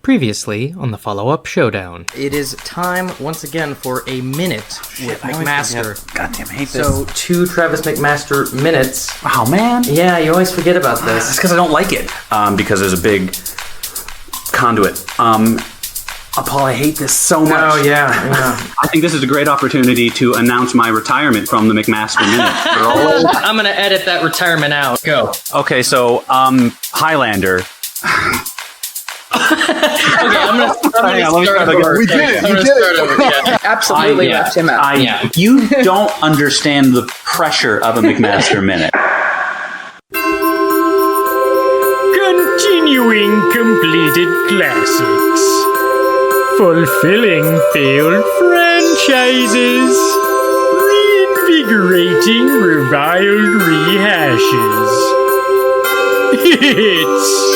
Previously on the follow-up Showdown. It is time, once again, for a minute with McMaster. Goddamn, I hate this. So, 2 Travis McMaster minutes. Oh, man. Yeah, you always forget about this. It's because I don't like it. Because there's a big conduit. Paul, I hate this so much. Oh, yeah. I think this is a great opportunity to announce my retirement from the McMaster Minute. I'm going to edit that retirement out. Go. Okay, so, Highlander. Okay, I'm gonna start over. We did it. You did it. Absolutely left him out. You don't understand the pressure of a McMaster Minute. Continuing completed classics. Fulfilling failed franchises. Reinvigorating reviled rehashes. It's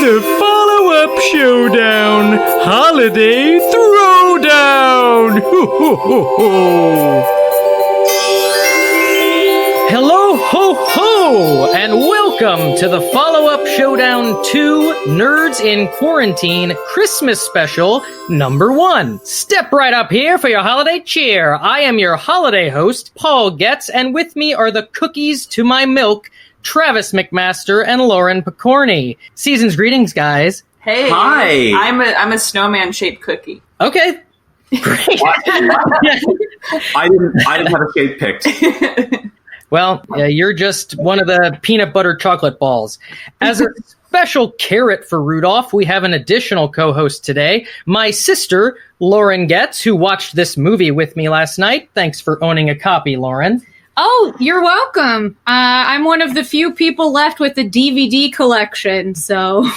the follow-up Showdown Holiday Throwdown! Ho, ho, ho, ho. Hello, ho, ho! And welcome to the follow-up Showdown 2 Nerds in Quarantine Christmas Special number 1. Step right up here for your holiday cheer. I am your holiday host, Paul Goetz, and with me are the cookies to my milk, Travis McMaster and Lauren Picorni. Season's greetings, guys. Hey. Hi. I'm a snowman-shaped cookie. Okay. Great. I didn't have a shape picked. Well, you're just one of the peanut butter chocolate balls. As a special carrot for Rudolph, we have an additional co-host today, my sister, Lauren Goetz, who watched this movie with me last night. Thanks for owning a copy, Lauren. Oh, you're welcome. I'm one of the few people left with the DVD collection, so...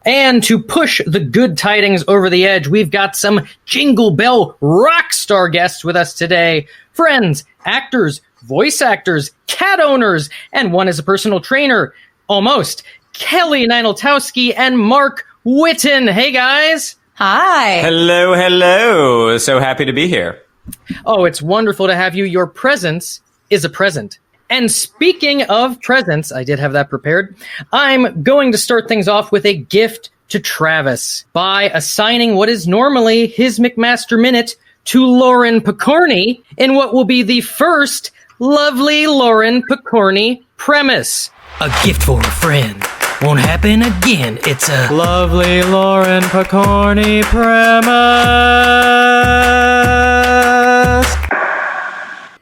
And to push the good tidings over the edge, we've got some Jingle Bell rock star guests with us today. Friends, actors, voice actors, cat owners, and one is a personal trainer. Almost. Kelly Nienaltowski and Mark Whitten. Hey, guys. Hi. Hello. So happy to be here. Oh, it's wonderful to have you. Your presence is a present. And speaking of presents, I did have that prepared. I'm going to start things off with a gift to Travis by assigning what is normally his McMaster Minute to Lauren Picorni in what will be the first lovely Lauren Picorni premise. A gift for a friend. Won't happen again. It's a lovely Lauren Picorni premise.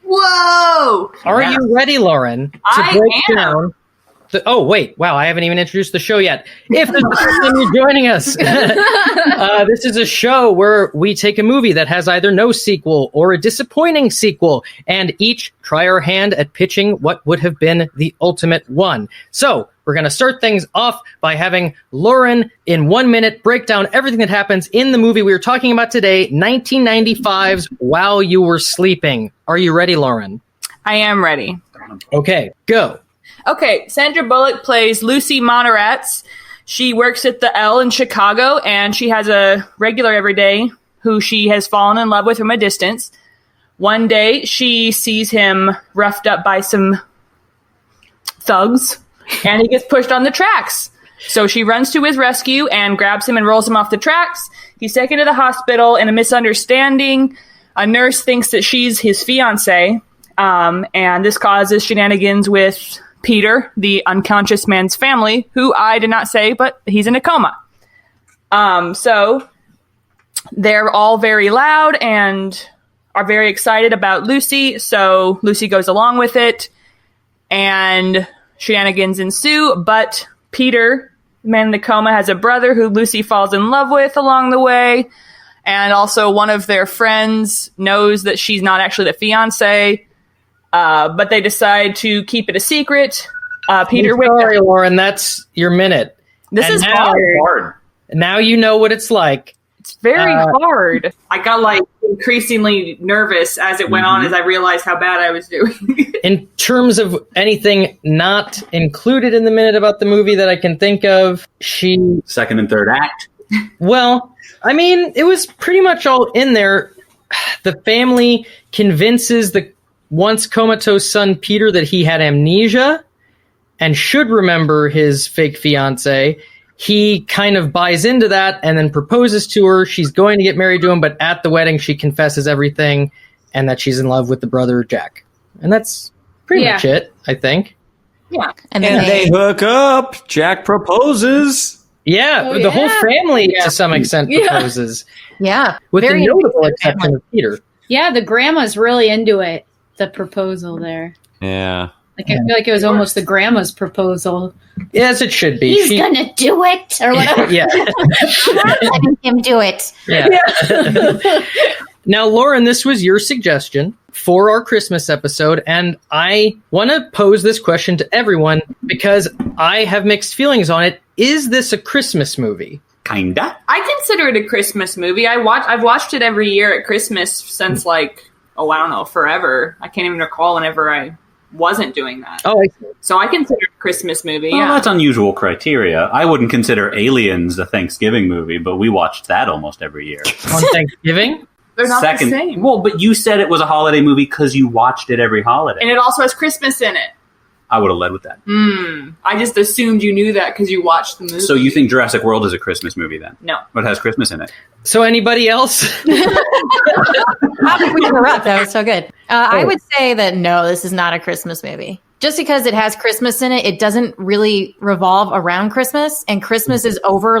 Whoa! Are you ready, Lauren, to I break am. down oh, wait. Wow, I haven't even introduced the show yet. If this is the first time you're joining us, this is a show where we take a movie that has either no sequel or a disappointing sequel, and each try our hand at pitching what would have been the ultimate one. So, we're going to start things off by having Lauren, in 1 minute, break down everything that happens in the movie we were talking about today, 1995's While You Were Sleeping. Are you ready, Lauren? I am ready. Okay, go. Okay, Sandra Bullock plays Lucy Monoratz. She works at the L in Chicago, and she has a regular everyday who she has fallen in love with from a distance. One day, she sees him roughed up by some thugs, and he gets pushed on the tracks. So she runs to his rescue and grabs him and rolls him off the tracks. He's taken to the hospital in a misunderstanding. A nurse thinks that she's his fiancée, and this causes shenanigans with Peter, the unconscious man's family, who I did not say, but he's in a coma. So they're all very loud and are very excited about Lucy. So Lucy goes along with it, and shenanigans ensue. But Peter, the man in the coma, has a brother who Lucy falls in love with along the way. And also one of their friends knows that she's not actually the fiancé. But they decide to keep it a secret. Peter Sorry, Lauren, that's your minute. This is hard. Now you know what it's like. It's very hard. I got increasingly nervous as it went on, as I realized how bad I was doing. In terms of anything not included in the minute about the movie that I can think of, Second and third act. Well, I mean, it was pretty much all in there. The family convinces the once comatose son Peter that he had amnesia and should remember his fake fiancée. he kind of buys into that and then proposes to her. She's going to get married to him, but at the wedding, she confesses everything and that she's in love with the brother, Jack. And that's pretty much it, I think. Yeah. And they hook up. Jack proposes. Yeah, the whole family, to some extent, proposes. Yeah. With Very the notable exception of Peter. Yeah, the grandma's really into it, the proposal there. Yeah. Like, I feel like it was almost the grandma's proposal. Yes, it should be. He's gonna do it, or whatever. Yeah. Letting him do it. Yeah. Now, Lauren, this was your suggestion for our Christmas episode, and I want to pose this question to everyone because I have mixed feelings on it. Is this a Christmas movie? Kinda. I consider it a Christmas movie. I've watched it every year at Christmas since I don't know, forever. I can't even recall whenever I wasn't doing that. Oh, I see. So I consider it a Christmas movie. Well, Yeah, that's unusual criteria. I wouldn't consider Aliens a Thanksgiving movie, but we watched that almost every year. On Thanksgiving? they're not Second, the same. well, but you said it was a holiday movie because you watched it every holiday. And it also has Christmas in it. I would have led with that. I just assumed you knew that because you watched the movie. So you think Jurassic World is a Christmas movie then? No. But it has Christmas in it. So anybody else? How did we interrupt? That was so good. I would say that no, this is not a Christmas movie. Just because it has Christmas in it, it doesn't really revolve around Christmas, and Christmas is over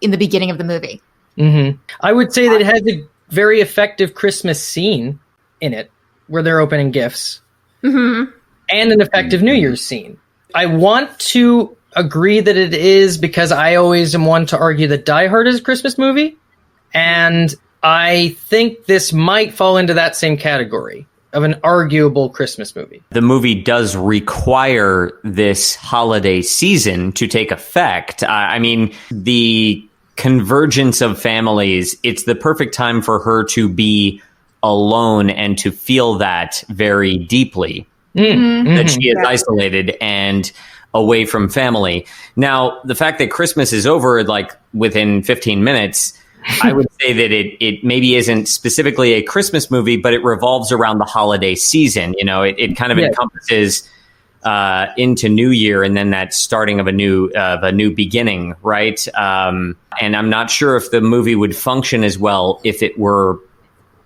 in the beginning of the movie. Mm-hmm. I would say that it has a very effective Christmas scene in it where they're opening gifts. Mm-hmm. And an effective New Year's scene. I want to agree that it is because I always am one to argue that Die Hard is a Christmas movie. And I think this might fall into that same category of an arguable Christmas movie. The movie does require this holiday season to take effect. I mean, the convergence of families, it's the perfect time for her to be alone and to feel that very deeply. That she is isolated and away from family. Now, the fact that Christmas is over within 15 minutes, I would say that it maybe isn't specifically a Christmas movie, but it revolves around the holiday season. You know, it kind of encompasses into New Year and then that starting of a new beginning, right? And I'm not sure if the movie would function as well if it were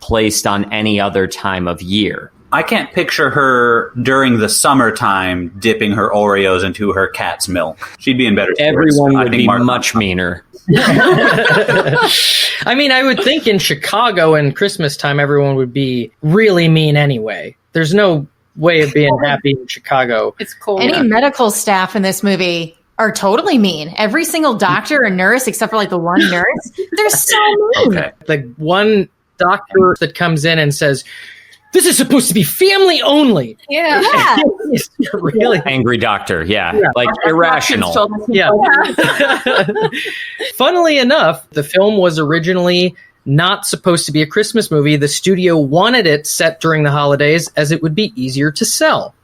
placed on any other time of year. I can't picture her during the summertime dipping her Oreos into her cat's milk. She'd be in better spirits. Everyone I would think be Mark- much meaner. I mean, I would think in Chicago in Christmas time, everyone would be really mean anyway. There's no way of being happy in Chicago. It's cold. Any medical staff in this movie are totally mean. Every single doctor and nurse, except for the one nurse, they're so mean. Okay. The one doctor that comes in and says, "This is supposed to be family only." Yeah. It's really Angry doctor, irrational. Yeah. Funnily enough, the film was originally not supposed to be a Christmas movie. The studio wanted it set during the holidays as it would be easier to sell.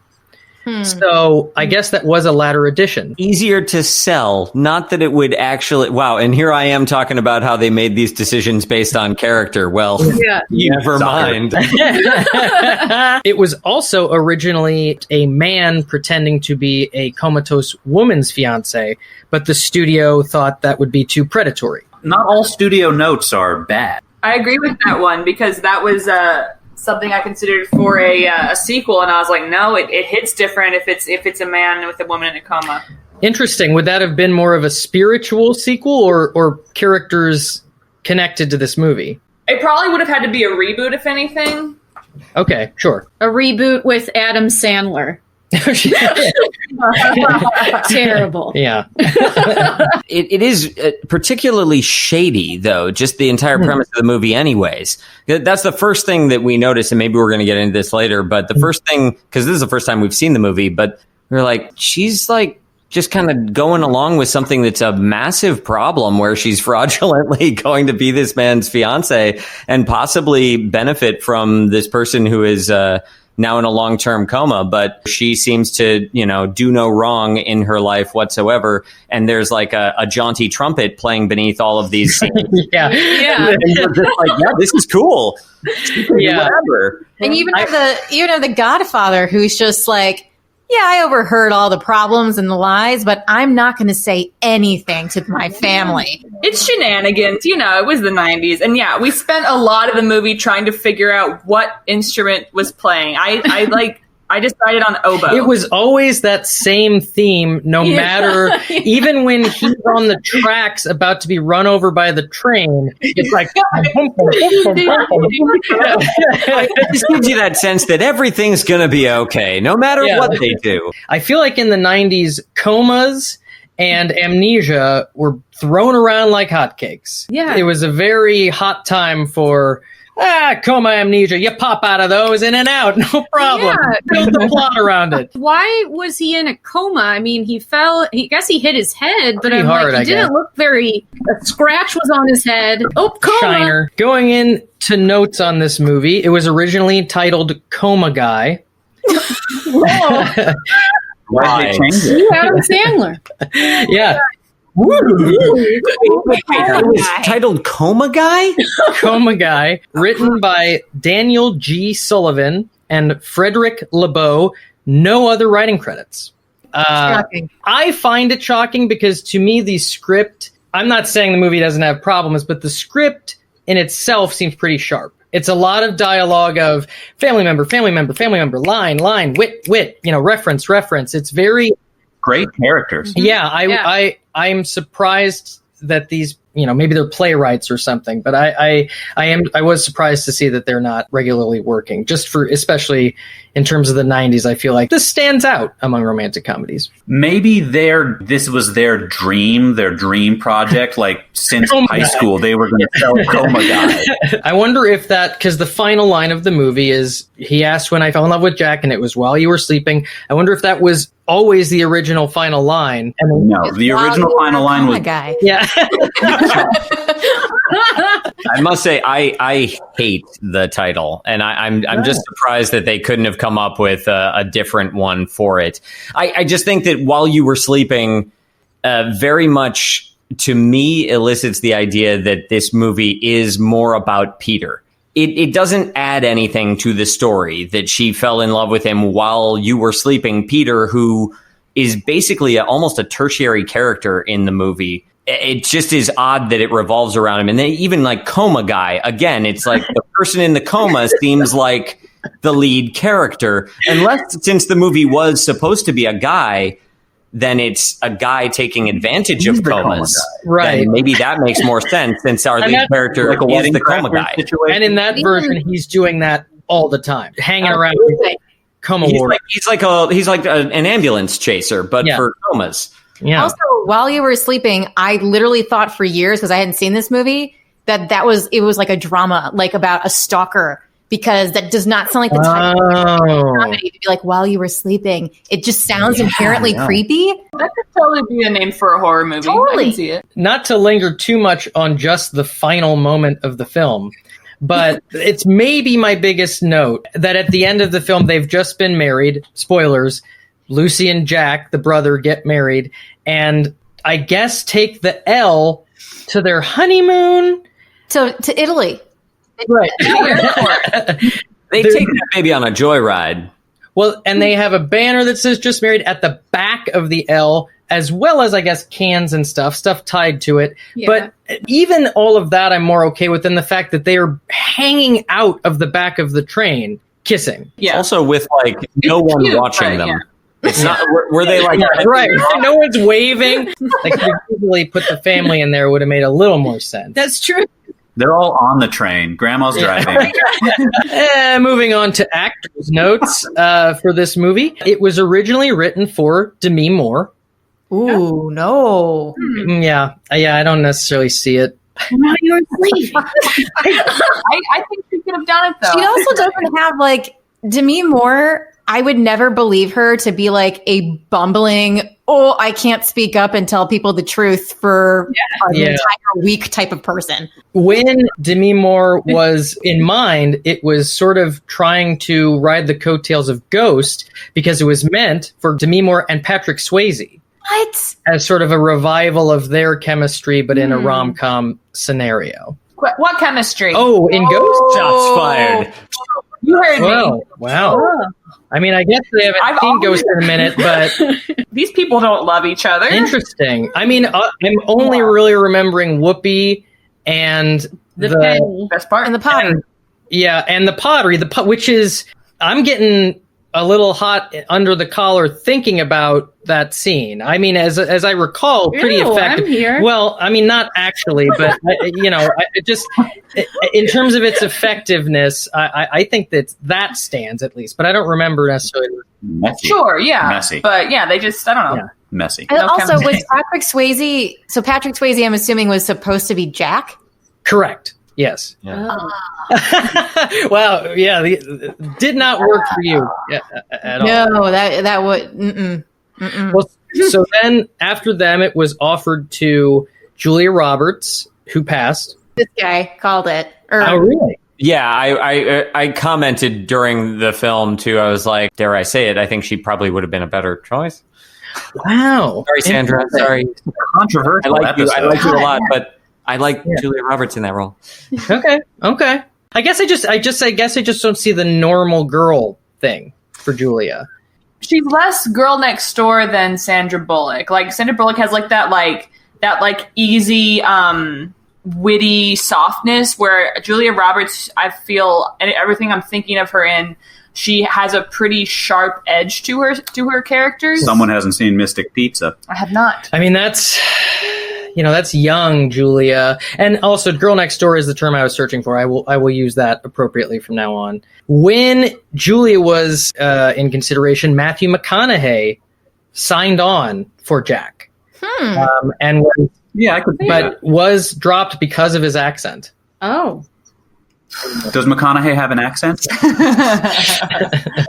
So I guess that was a latter addition. Easier to sell, not that it would actually. Wow, and here I am talking about how they made these decisions based on character. Well, never mind. It was also originally a man pretending to be a comatose woman's fiance, but the studio thought that would be too predatory. Not all studio notes are bad. I agree with that one because that was something I considered for a sequel, and I was like, no, it hits different if it's a man with a woman in a coma. Interesting. Would that have been more of a spiritual sequel or characters connected to this movie? It probably would have had to be a reboot, if anything. Okay, sure. A reboot with Adam Sandler. Terrible. Yeah. It is particularly shady, though, just the entire premise of the movie anyways. That's the first thing that we notice, and maybe we're going to get into this later, but the first thing, because this is the first time we've seen the movie, but we're like, she's just kind of going along with something that's a massive problem where she's fraudulently going to be this man's fiance and possibly benefit from this person who is now in a long-term coma, but she seems to, do no wrong in her life whatsoever. And there's a jaunty trumpet playing beneath all of these scenes. Yeah. And you're just this is cool. Yeah. Whatever. And you even have the Godfather, who's just yeah, I overheard all the problems and the lies, but I'm not going to say anything to my family. It's shenanigans, it was the 90s. And yeah, we spent a lot of the movie trying to figure out what instrument was playing. I decided on oboe. It was always that same theme, no matter, even when he's on the tracks about to be run over by the train, it's like, it just gives you that sense that everything's going to be okay, no matter what they do. I feel like in the 90s, comas and amnesia were thrown around like hotcakes. Yeah. It was a very hot time for... coma, amnesia. You pop out of those in and out. No problem. Yeah. Build the plot around it. Why was he in a coma? I mean, he fell. I guess he hit his head, but Pretty hard, he didn't look very. A scratch was on his head. Oh, coma. Shiner. Going into notes on this movie, it was originally titled Coma Guy. Why did they change it? Adam Sandler. Yeah. It was titled Coma Guy? Coma Guy, written by Daniel G. Sullivan and Frederick LeBeau. No other writing credits. Shocking. I find it shocking because to me the script, I'm not saying the movie doesn't have problems, but the script in itself seems pretty sharp. It's a lot of dialogue of family member, line, wit, reference. It's very... Great characters. Yeah, I'm surprised that these, maybe they're playwrights or something, but I was surprised to see that they're not regularly working. Especially in terms of the 90s, I feel like this stands out among romantic comedies. Maybe this was their dream project. Like since high school, they were going to sell Coma Guy. I wonder if because the final line of the movie is, he asked when I fell in love with Jack, and it was while you were sleeping. I wonder if that was always the original final line. No, the original final line was Guy. Yeah. I must say, I hate the title, and I'm just surprised that they couldn't have come up with a different one for it. I just think that while you were sleeping, very much to me elicits the idea that this movie is more about Peter. It doesn't add anything to the story that she fell in love with him while you were sleeping. Peter, who is basically almost a tertiary character in the movie. It just is odd that it revolves around him. And then even like Coma Guy, again, it's like the person in the coma seems like the lead character. Unless, since the movie was supposed to be a guy, then it's a guy taking advantage of comas. Right. Then maybe that makes more sense since our lead character is the coma guy. And in that version, he's doing that all the time, hanging around coma ward. He's like an ambulance chaser, but for comas. Yeah. Also, while you were sleeping, I literally thought for years, because I hadn't seen this movie, it was like a drama, like about a stalker, because that does not sound like the type of comedy to be like while you were sleeping. It just sounds inherently creepy. That could totally be a name for a horror movie. Totally. I can see it. Not to linger too much on just the final moment of the film, but it's maybe my biggest note that at the end of the film, they've just been married. Spoilers. Lucy and Jack, the brother, get married and I guess take the L to their honeymoon. To Italy. Right. They take that baby on a joyride. Well, and they have a banner that says just married at the back of the L, as well as, I guess, cans and stuff tied to it. Yeah. But even all of that, I'm more okay with than the fact that they are hanging out of the back of the train, kissing. Yeah. Also with, like, no one watching them. Yeah. It's not, were they like... right. No one's waving. Like, if you easily put the family in there, would have made a little more sense. That's true. They're all on the train. Grandma's driving. Moving on to actors' notes for this movie. It was originally written for Demi Moore. Ooh, no. Yeah, I don't necessarily see it. Now you're asleep. I think she could have done it, though. She also doesn't have, like, Demi Moore... I would never believe her to be like a bumbling, I can't speak up and tell people the truth for an entire week type of person. When Demi Moore was in mind, it was sort of trying to ride the coattails of Ghost because it was meant for Demi Moore and Patrick Swayze. What? As sort of a revival of their chemistry, but in a rom-com scenario. What chemistry? Oh, in Ghost? Shots fired. You heard me. Wow. I mean, I guess they haven't seen Ghost in a minute, but These people don't love each other. interesting. I mean, I'm only really remembering Whoopi and the Best part. And the pottery. and the pottery, which is, I'm getting a little hot under the collar thinking about that scene. I mean, as I recall, pretty Ew, effective. I'm here. Well, I mean, not actually, but in terms of its effectiveness, I think that stands at least. But I don't remember necessarily. Messy. Sure, yeah. Messy. But yeah, they just, I don't know. Yeah. Messy. And No also, was chemistry. Patrick Swayze? So Patrick Swayze, I'm assuming, was supposed to be Jack. Correct. Yes. Oh. Wow. Yeah. Did not work for you at all. No, that would. Mm-mm. Well, so then after them, it was offered to Julia Roberts, who passed. This guy called it. Oh, really? Yeah, I commented during the film too. I was like, dare I say it? I think she probably would have been a better choice. Wow. Sorry, Sandra. Sorry. Controversial I like you episode. a lot, but I like Julia Roberts in that role. Okay. I guess I just don't see the normal girl thing for Julia. She's less girl next door than Sandra Bullock. Like Sandra Bullock has that easy, witty softness, where Julia Roberts, I feel, and everything I'm thinking of her in, she has a pretty sharp edge to her characters. Someone hasn't seen Mystic Pizza. I have not. I mean, that's young Julia, and also girl next door is the term I was searching for. I will use that appropriately from now on. When Julia was in consideration, Matthew McConaughey signed on for Jack, and was dropped because of his accent. Oh. Does McConaughey have an accent?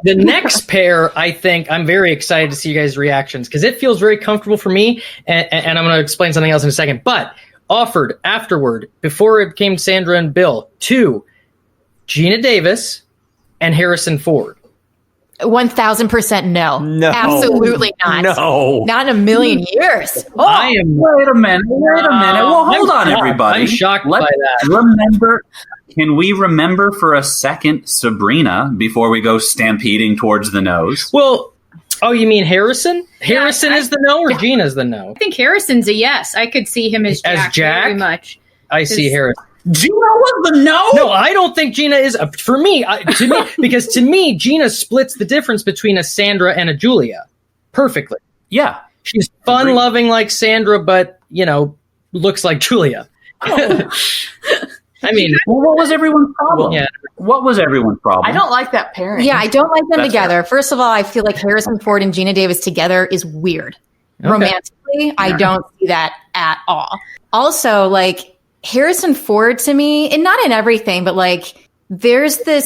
The next pair, I think, I'm very excited to see you guys' reactions because it feels very comfortable for me, and I'm going to explain something else in a second. But offered afterward, before it became Sandra and Bill, to Gina Davis and Harrison Ford. 1,000% no. No. Absolutely not. No. Not in a million years. Oh, I am. Wait a minute. Well, hold on, everybody. I'm shocked by that. Remember, can we remember for a second Sabrina before we go stampeding towards the nose? Well, oh, you mean Harrison? Harrison is the no, or Gina's the no? I think Harrison's a yes. I could see him as Jack, very much. I see Harrison. Gina was the no? No, I don't think Gina is. For me, because to me, Gina splits the difference between a Sandra and a Julia perfectly. Yeah. She's fun-loving like Sandra, but, looks like Julia. Oh. I mean, what was everyone's problem? Yeah. What was everyone's problem? I don't like that pairing. yeah, I don't like them That's together. First of all, I feel like Harrison Ford and Gina Davis together is weird. Okay. Romantically, I don't see that at all. Also, Harrison Ford to me, and not in everything, but there's a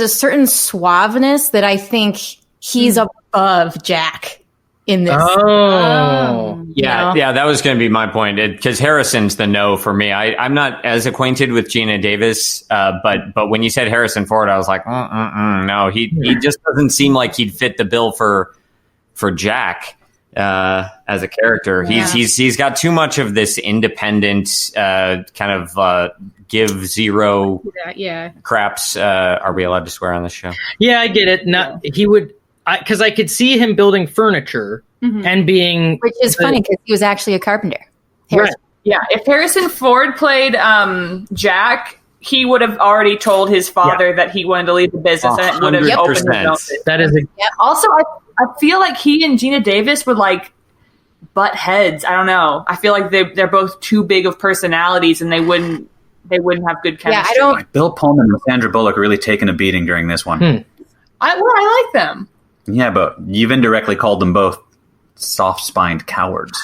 certain suaveness that I think he's above Jack in this. Oh. Yeah, that was going to be my point, because Harrison's the no for me. I'm not as acquainted with Gina Davis, but when you said Harrison Ford, I was like, no, he just doesn't seem like he'd fit the bill for Jack as a character. Yeah. He's got too much of this independent kind of give zero craps. Are we allowed to swear on this show? Yeah, I get it. He would, because I could see him building furniture and being, Which is funny because he was actually a carpenter. right. Yeah, if Harrison Ford played Jack, he would have already told his father that he wanted to leave the business, and it would have opened his own business. That is Also, I feel like he and Gina Davis would butt heads. I don't know. I feel like they're both too big of personalities, and they wouldn't have good chemistry. Yeah, I don't. Bill Pullman and Sandra Bullock really taking a beating during this one. I like them. Yeah, but you've indirectly called them both soft-spined cowards.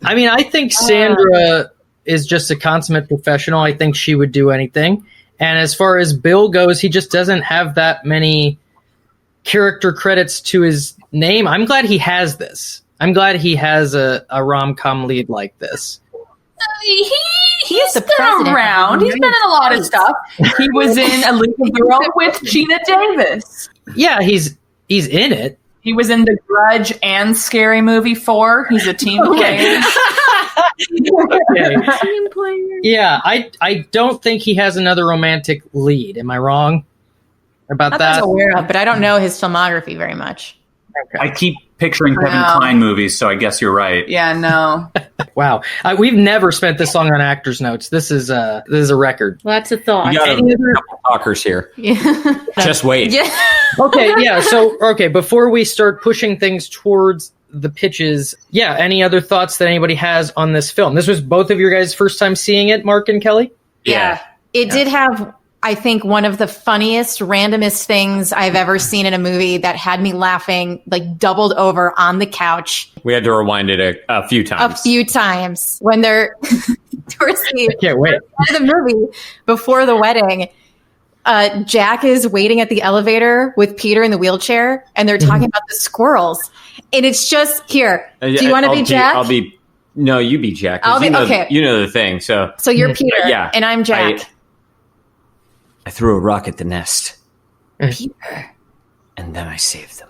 I mean, I think Sandra is just a consummate professional. I think she would do anything. And as far as Bill goes, he just doesn't have that many character credits to his name. I'm glad he has this. I'm glad he has a rom-com lead like this. He's been around. He's been in a lot of stuff. He was in A League of Their Own with Gina Davis. Yeah, he's in it. He was in The Grudge and Scary Movie 4. He's a team player. Okay. Team player. Yeah, I don't think he has another romantic lead. Am I wrong about Not that? that I'm aware of, but I don't know his filmography very much. I keep picturing Kevin Wow. Kline movies, so I guess you're right. Yeah, no. Wow, we've never spent this long on actors' notes. This is a record. Lots of thoughts. You got a couple talkers here. Yeah. Just wait. Yeah. Okay, yeah. So, before we start pushing things towards the pitches, any other thoughts that anybody has on this film? This was both of your guys' first time seeing it, Mark and Kelly? Yeah. It did have, I think, one of the funniest, randomest things I've ever seen in a movie that had me laughing, like doubled over on the couch We had to rewind it a few times. a few times when they're towards I can't wait. the movie before the wedding. Jack is waiting at the elevator with Peter in the wheelchair, and they're talking about the squirrels. And it's just here. Do you want to be Jack? No, you be Jack. 'cause I'll be- okay. You know the thing. So So you're Peter, Yeah. and I'm Jack. I threw a rock at the nest, Peter. and then I saved them.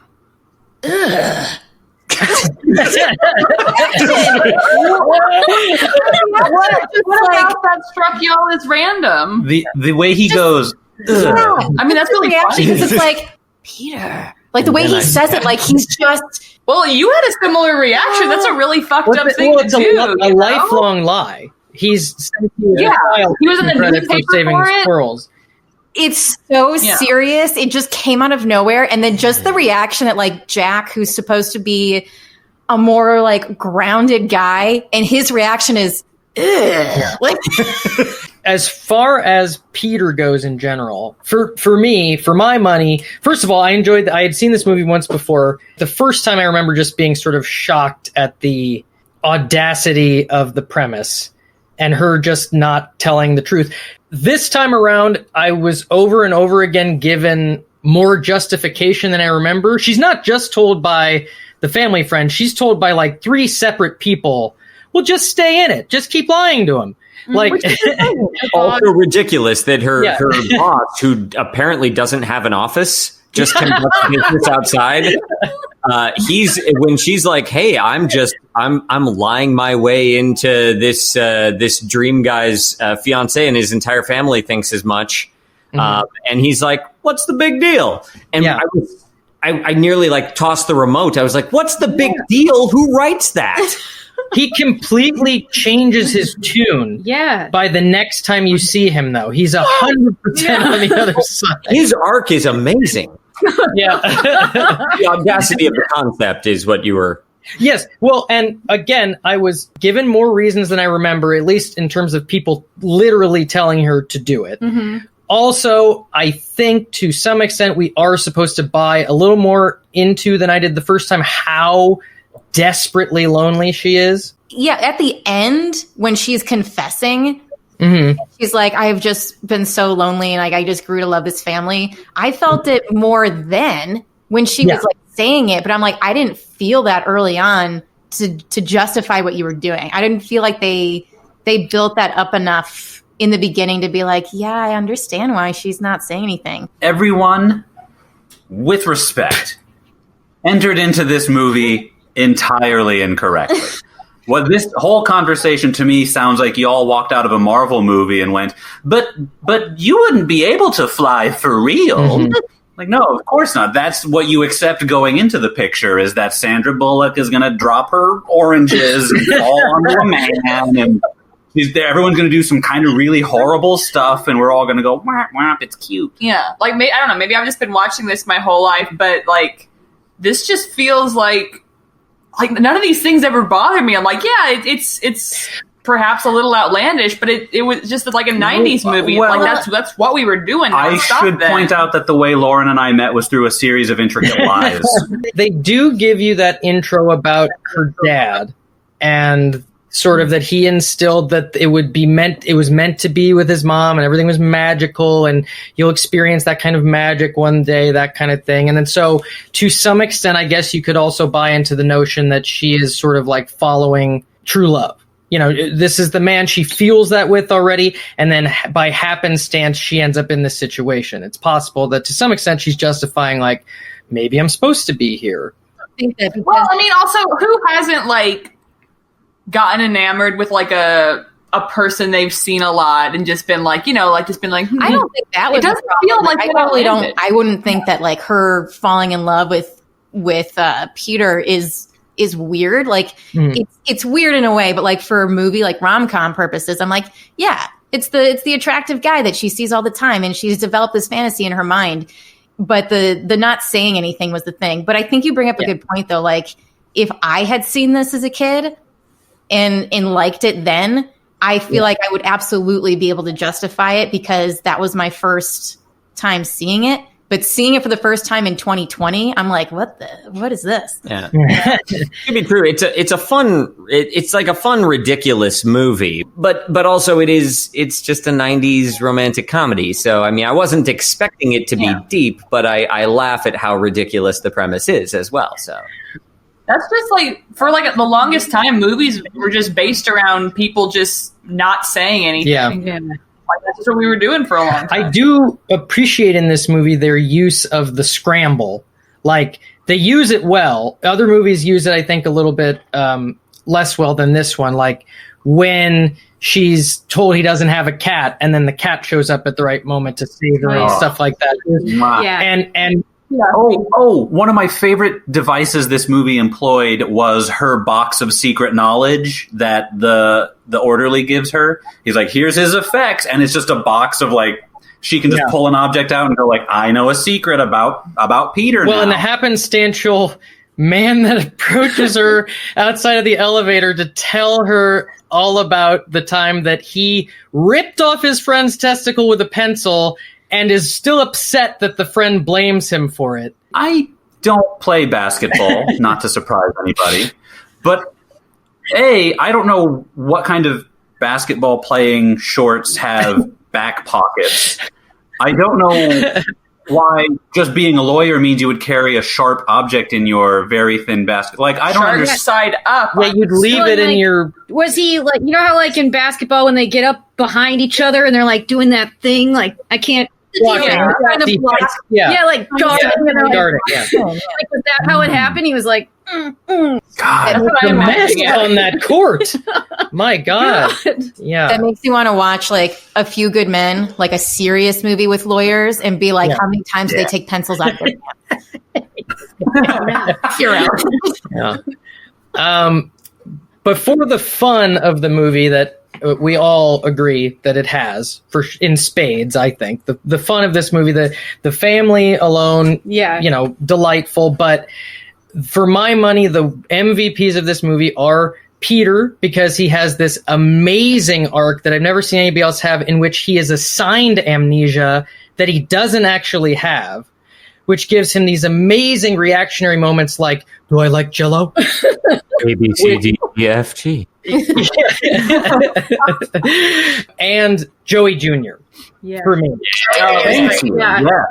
What about that struck y'all as random? The way he goes, Yeah. I mean, that's really reaction funny. because it's like Peter, like the way then he I says it, like he's just Well, you had a similar reaction. That's a really fucked up thing Well, to it's do. a you know? lifelong lie. He's sent you Yeah, a child he was in the credit for newspaper saving for it. squirrels. it's so Yeah. serious. It just came out of nowhere, and then just the reaction that like Jack, who's supposed to be a more like grounded guy, and his reaction is ugh. Like As far as Peter goes in general, for me, for my money, first of all, I had seen this movie once before. The first time I remember just being sort of shocked at the audacity of the premise and her just not telling the truth. This time around, I was over and over again given more justification than I remember. She's not just told by the family friend. She's told by like 3 separate people. Well, just stay in it. Just keep lying to him. Like, Also ridiculous that her Yeah. her boss, who apparently doesn't have an office, just conducts business outside. When she's like, "Hey, I'm lying my way into this dream guy's fiance, and his entire family thinks as much." And he's like, "What's the big deal?" And Yeah. I nearly like tossed the remote. I was like, "What's the big deal? Who writes that?" he completely changes his tune. Yeah. By the next time you see him, though, he's 100% on the other side. His arc is amazing. Yeah. The audacity of the concept is what you were. Yes. Well, and again, I was given more reasons than I remember, at least in terms of people literally telling her to do it. Also, I think to some extent we are supposed to buy a little more into than I did the first time how desperately lonely she is. yeah, at the end when she's confessing, she's like, I've just been so lonely, and like I just grew to love this family. I felt it more then when she was like saying it, but I'm like, I didn't feel that early on to justify what you were doing. I didn't feel like they built that up enough in the beginning to be like, yeah, I understand why she's not saying anything. everyone, with respect, entered into this movie entirely incorrectly. What this whole conversation to me sounds like y'all walked out of a Marvel movie and went, but you wouldn't be able to fly for real. Like, no, of course not. That's what you accept going into the picture, is that Sandra Bullock is going to drop her oranges and fall onto a man, and everyone's going to do some kind of really horrible stuff, and we're all going to go, whap, whap, it's cute. Yeah, like I don't know. Maybe I've just been watching this my whole life, but like this just feels like none of these things ever bother me. I'm like, yeah, it's perhaps a little outlandish, but it was just like a '90s movie. Well, like that's what we were doing. I should point out that the way Lauren and I met was through a series of intricate lies. They do give you that intro about her dad and sort of that he instilled that it was meant to be with his mom, and everything was magical, and you'll experience that kind of magic one day, that kind of thing. And then so to some extent, I guess you could also buy into the notion that she is sort of like following true love. You know, this is the man she feels that with already, and then by happenstance, she ends up in this situation. It's possible that to some extent she's justifying, like, maybe I'm supposed to be here. I think that Well, I mean, also, who hasn't like gotten enamored with like a person they've seen a lot and just been like, you know, like just been like, I don't think that was. It doesn't feel like I totally don't. I wouldn't think that like her falling in love with Peter is weird. Like it's weird in a way, but like for a movie like rom-com purposes, I'm like, yeah, it's the attractive guy that she sees all the time, and she's developed this fantasy in her mind. But the not saying anything was the thing. But I think you bring up a good point though. Like if I had seen this as a kid and liked it then, I feel like I would absolutely be able to justify it because that was my first time seeing it. But seeing it for the first time in 2020, I'm like, what is this? Yeah. It could be true. It's like a fun, ridiculous movie, but also it's just a 90s romantic comedy. So, I mean, I wasn't expecting it to be deep, but I laugh at how ridiculous the premise is as well. So. That's just like, for like the longest time, movies were just based around people just not saying anything. Yeah. Like, that's just what we were doing for a long time. I do appreciate in this movie their use of the scramble. Like, they use it well. Other movies use it, I think, a little bit less well than this one. Like, when she's told he doesn't have a cat, and then the cat shows up at the right moment to save her and stuff like that. Yeah. And one of my favorite devices this movie employed was her box of secret knowledge that the orderly gives her. He's like, here's his effects, and it's just a box of like, she can just pull an object out and go like, I know a secret about Peter now. And the happenstantial man that approaches her outside of the elevator to tell her all about the time that he ripped off his friend's testicle with a pencil and is still upset that the friend blames him for it. I don't play basketball, not to surprise anybody, but I don't know what kind of basketball playing shorts have back pockets. I don't know why just being a lawyer means you would carry a sharp object in your very thin basket. Like, I don't understand. Side up. Yeah, you'd leave it in your... Was he like, you know how like in basketball when they get up behind each other and they're like doing that thing, like I can't... Like guarding. Guarding. Yeah. Like, was that how it happened? He was like, God, the mess on that court. My God. Yeah. That makes you want to watch like A Few Good Men, like a serious movie with lawyers, and be like, how many times they take pencils out of their hands. You're out. Yeah. But for the fun of the movie that we all agree that it has in spades, I think the fun of this movie, the family alone, delightful. But for my money, the MVPs of this movie are Peter, because he has this amazing arc that I've never seen anybody else have, in which he is assigned amnesia that he doesn't actually have, which gives him these amazing reactionary moments like, do I like Jell-O? A, B, C, D, E, F, G. And Joey Jr. For me.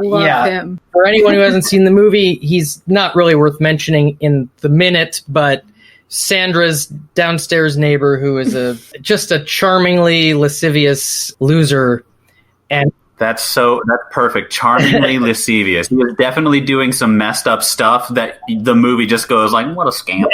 Love him. For anyone who hasn't seen the movie, he's not really worth mentioning in the minute, but Sandra's downstairs neighbor, who is just a charmingly lascivious loser. And that's perfect. Charmingly lascivious. He was definitely doing some messed up stuff that the movie just goes like, what a scam.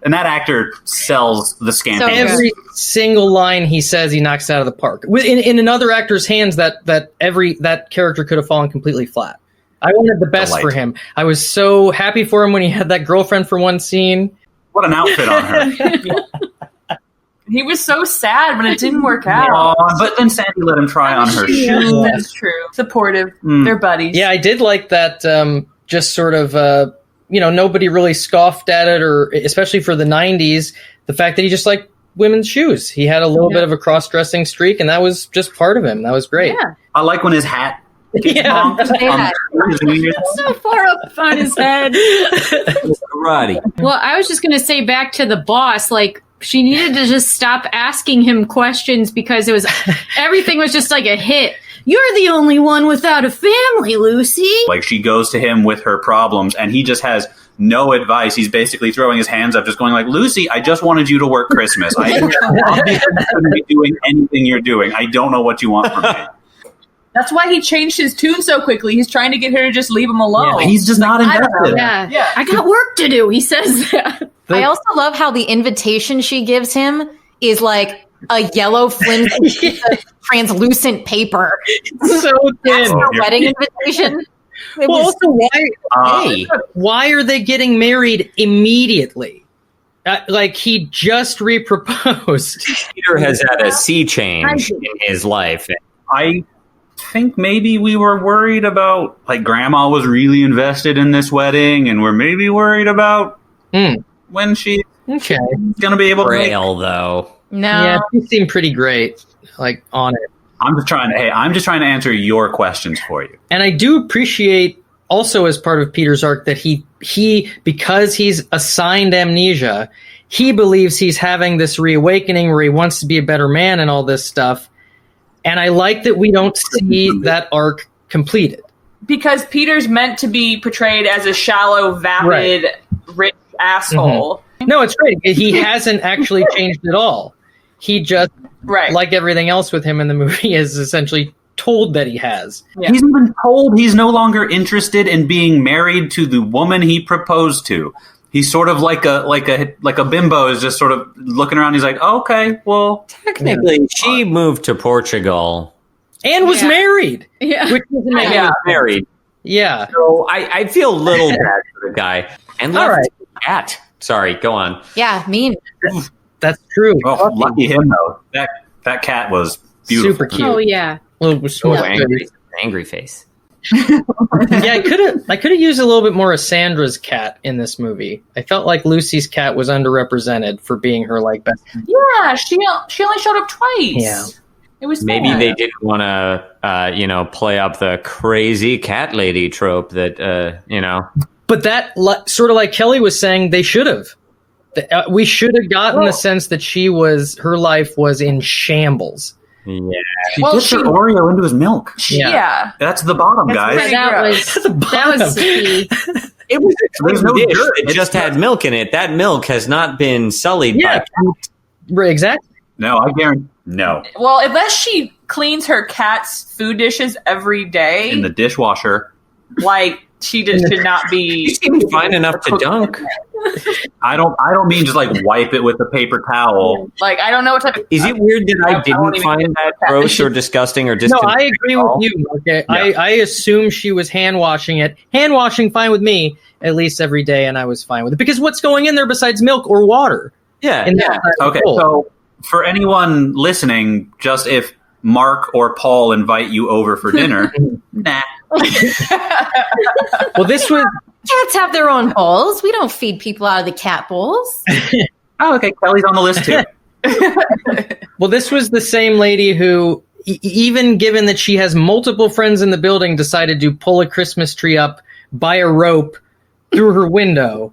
And that actor sells the scam. So every single line he says, he knocks out of the park. In another actor's hands, that character could have fallen completely flat. I wanted the best for him. I was so happy for him when he had that girlfriend for one scene. What an outfit on her. He was so sad when it didn't work out. But then Sandy let him try on her shoes. That's true. Supportive. They're buddies. Yeah, I did like that just sort of, nobody really scoffed at it, or especially for the 90s, the fact that he just liked women's shoes. He had a little bit of a cross-dressing streak, and that was just part of him. That was great. Yeah. I like when his hat gets honked. So far up on his head. Roddy. Well, I was just going to say back to the boss, like, she needed to just stop asking him questions because everything was just like a hit. You're the only one without a family, Lucy. Like, she goes to him with her problems, and he just has no advice. He's basically throwing his hands up, just going like, Lucy, I just wanted you to work Christmas. I shouldn't be doing anything you're doing. I don't know what you want from me. That's why he changed his tune so quickly. He's trying to get her to just leave him alone. Yeah, he's just not invested. Yeah. I got work to do. He says that. I also love how the invitation she gives him is like a yellow flimsy piece of translucent paper. So That's thin. her wedding invitation. It Well, was- also, why are they getting married immediately? Like, he just re-proposed. Peter has had a sea change in his life. I think maybe we were worried about, like, Grandma was really invested in this wedding, and we're maybe worried about when she's Okay. going to be able to make. Frail, though. no. Yeah, he seemed pretty great, like, on it. I'm just trying to answer your questions for you. And I do appreciate also as part of Peter's arc that he because he's assigned amnesia, he believes he's having this reawakening where he wants to be a better man and all this stuff. And I like that we don't see that arc completed. Because Peter's meant to be portrayed as a shallow, vapid, rich asshole. No, it's great. He hasn't actually changed at all. He just, like everything else with him in the movie, is essentially told that he has. Yeah. He's even told he's no longer interested in being married to the woman he proposed to. He's sort of like a bimbo is just sort of looking around. He's like, oh, okay, well, Technically, she moved to Portugal. And was married. Yeah. Which doesn't make Yeah, married. Yeah. So I feel a little bad for the guy. And All left right. the cat. Sorry, go on. Yeah, mean. That's true. oh, lucky him though. That cat was beautiful. Super cute. Oh, yeah. Well, it was Oh, so angry face. Yeah, I could have used a little bit more of Sandra's cat in this movie. I felt like Lucy's cat was underrepresented for being her like best friend. Yeah, she only showed up twice. Yeah. It was Maybe sad. they didn't want to, play up the crazy cat lady trope that, But that, sort of like Kelly was saying, they should have. We should have gotten the sense that her life was in shambles. Yeah. She dipped her Oreo into his milk. Yeah. That's the bottom, guys. pretty That gross. was the key. It was There's no dish dirt. that just had milk in it. That milk has not been sullied by Right, exactly. No, I guarantee. No, Well, unless she cleans her cat's food dishes every day, in the dishwasher. like she just should not be. She seemed fine enough to dunk. I don't mean just like wipe it with a paper towel. Like I don't know what type of. Is it weird that I won't didn't even find get that that. gross or disgusting or No, disconcerting? I agree with you. Okay, Yeah. I assume she was hand washing it. Hand washing, fine with me, at least every day, and I was fine with it because what's going in there besides milk or water? Yeah. In that Okay, bowl? so for anyone listening, just if Mark or Paul invite you over for dinner, nah. Well, this was Cats have their own bowls. We don't feed people out of the cat bowls. Oh, okay, Kelly's on the list too. Well, this was the same lady who, even given that she has multiple friends in the building, decided to pull a Christmas tree up by a rope through her window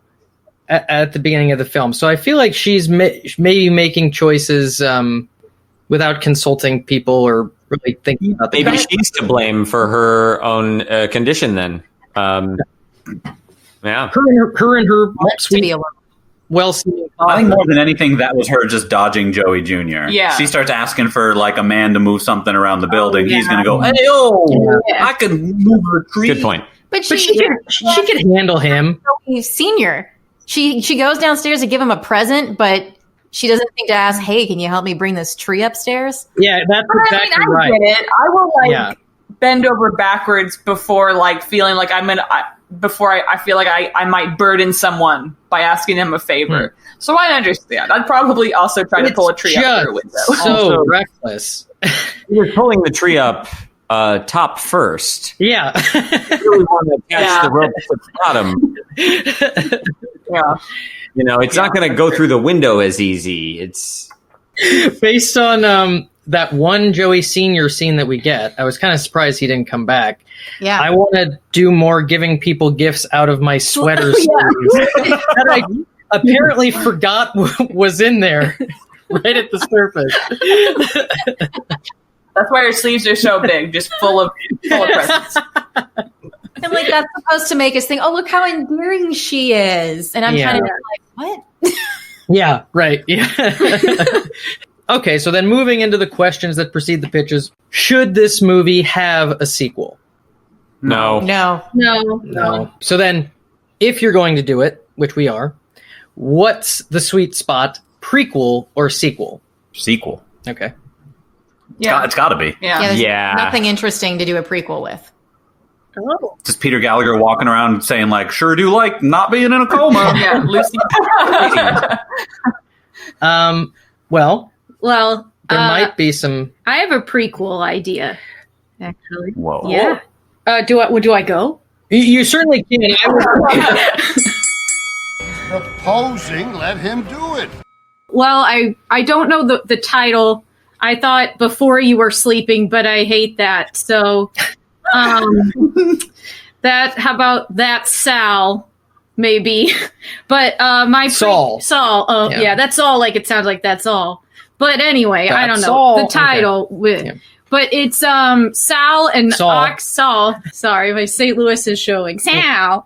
at the beginning of the film. So I feel like she's maybe making choices without consulting people or really thinking about the Maybe she's to blame for her own condition then. Yeah. her and her To be alone. well-seeming I think more than anything, that was her just dodging Joey Jr. Yeah. She starts asking for like a man to move something around the building. He's going to go, hey, I can move the tree. Good point. But But she could handle him. he's senior. She goes downstairs to give him a present, but she doesn't think to ask, hey, can you help me bring this tree upstairs? Yeah, that's exactly I right. get it. I will Yeah. bend over backwards before feeling like I feel like I might burden someone by asking them a favor. So I understand. I'd probably also try to pull a tree up through a window. So Also- reckless. You were pulling the tree up top first. Yeah. You really want to catch the rope at the bottom. Yeah. It's not going to go through the window as easy. It's Based on that one Joey Sr. scene that we get, I was kind of surprised he didn't come back. Yeah. I want to do more giving people gifts out of my sweater sleeves that I apparently forgot was in there right at the surface. That's why her sleeves are so big, just full of presents. And like that's supposed to make us think, oh, look how endearing she is. And I'm Yeah. kind of like, what? Yeah, right. Yeah. Okay, so then moving into the questions that precede the pitches, should this movie have a sequel? No. No. So then, if you're going to do it, which we are, what's the sweet spot, prequel or sequel? Sequel. Okay. Yeah. It's got to be. Yeah, there's Yeah. nothing interesting to do a prequel with. Oh. Just Peter Gallagher walking around saying like, "Sure do like not being in a coma." Yeah, Lucy. Well, Well, there might be some. I have a prequel idea, actually. Whoa. Yeah. Do I go? You certainly can. Proposing, let him do it. Well, I don't know the title. I thought Before You Were Sleeping, but I hate that. So, how about that Sal? Maybe, but Saul. Saul. Oh, yeah, that's all. Like it sounds like that's all. But anyway, I don't know Saul. the title. Okay. But it's Sal and Saul. Saul. Sorry, my St. Louis is showing. Sal.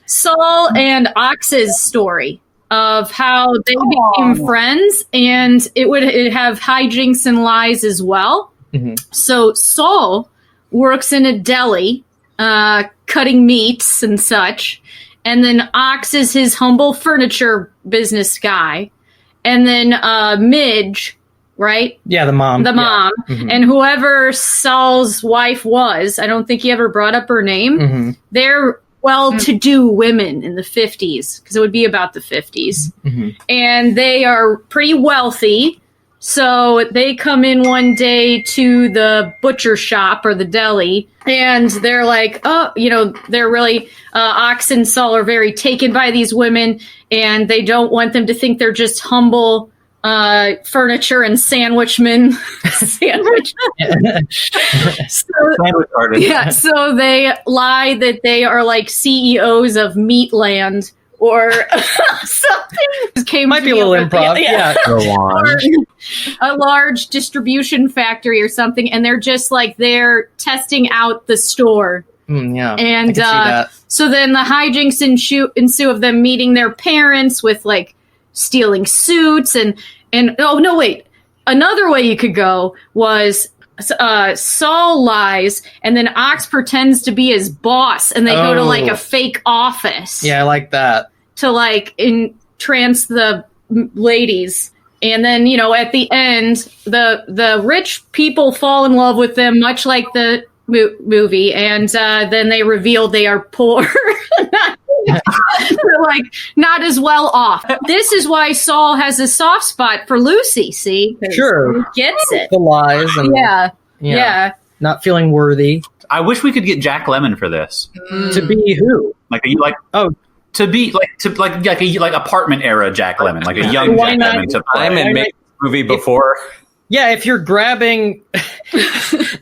Saul and Ox's story of how they became friends, and it'd have hijinks and lies as well. Mm-hmm. So Saul works in a deli, cutting meats and such. And then Ox is his humble furniture business guy. And then Midge, right? Yeah, the mom. The mom. Yeah. Mm-hmm. And whoever Saul's wife was, I don't think he ever brought up her name. Mm-hmm. They're well-to-do women in the 50s, because it would be about the 50s. Mm-hmm. And they are pretty wealthy. So they come in one day to the butcher shop or the deli, and they're like, they're really, Ox and Saul are very taken by these women, and they don't want them to think they're just humble furniture and sandwichmen. Sandwich artist. Yeah, so they lie that they are like CEOs of Meatland or something. Might be a little improv. Yeah. Go on. Or a large distribution factory or something, and they're just like they're testing out the store. Yeah. And I can see that. so then the hijinks ensue of them meeting their parents with like stealing suits and oh no, wait, another way you could go was Saul lies, and then Ox pretends to be his boss, and they go to like a fake office. Yeah, I like that. To like entrance the ladies. And then, at the end, the rich people fall in love with them, much like the movie. And then they reveal they are poor. They're like not as well off. This is why Saul has a soft spot for Lucy, see? Sure. He gets it. The lies and Yeah. not feeling worthy. I wish we could get Jack Lemmon for this. To be who? To be like apartment era Jack Lemmon, like a young Why Jack not? Lemmon to play. I'm in this movie before. Yeah, if you're grabbing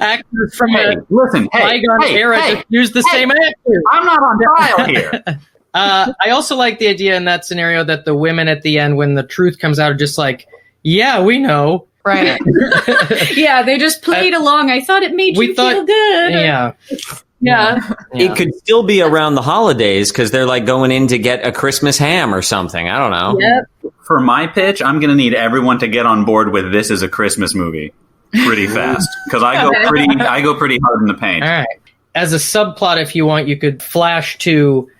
actors from a Listen, bygone era, just use the same actors. I'm not on trial here. I also like the idea in that scenario that the women at the end, when the truth comes out, are just like, yeah, we know. Right. Yeah, they just played along. I thought it made you feel good. Yeah. Yeah. It could still be around the holidays because they're like going in to get a Christmas ham or something. I don't know. Yep. For my pitch, I'm going to need everyone to get on board with this is a Christmas movie pretty fast because I go pretty hard in the paint. All right. As a subplot, if you want, you could flash to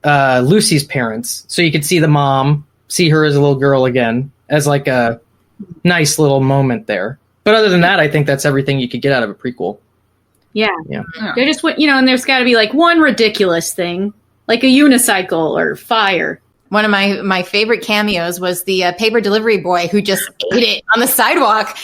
Lucy's parents, so you could see the mom, see her as a little girl again, as like a nice little moment there. But other than that, I think that's everything you could get out of a prequel. Yeah. Yeah. They just went, and there's got to be like one ridiculous thing, like a unicycle or fire. One of my favorite cameos was the paper delivery boy who just ate it on the sidewalk.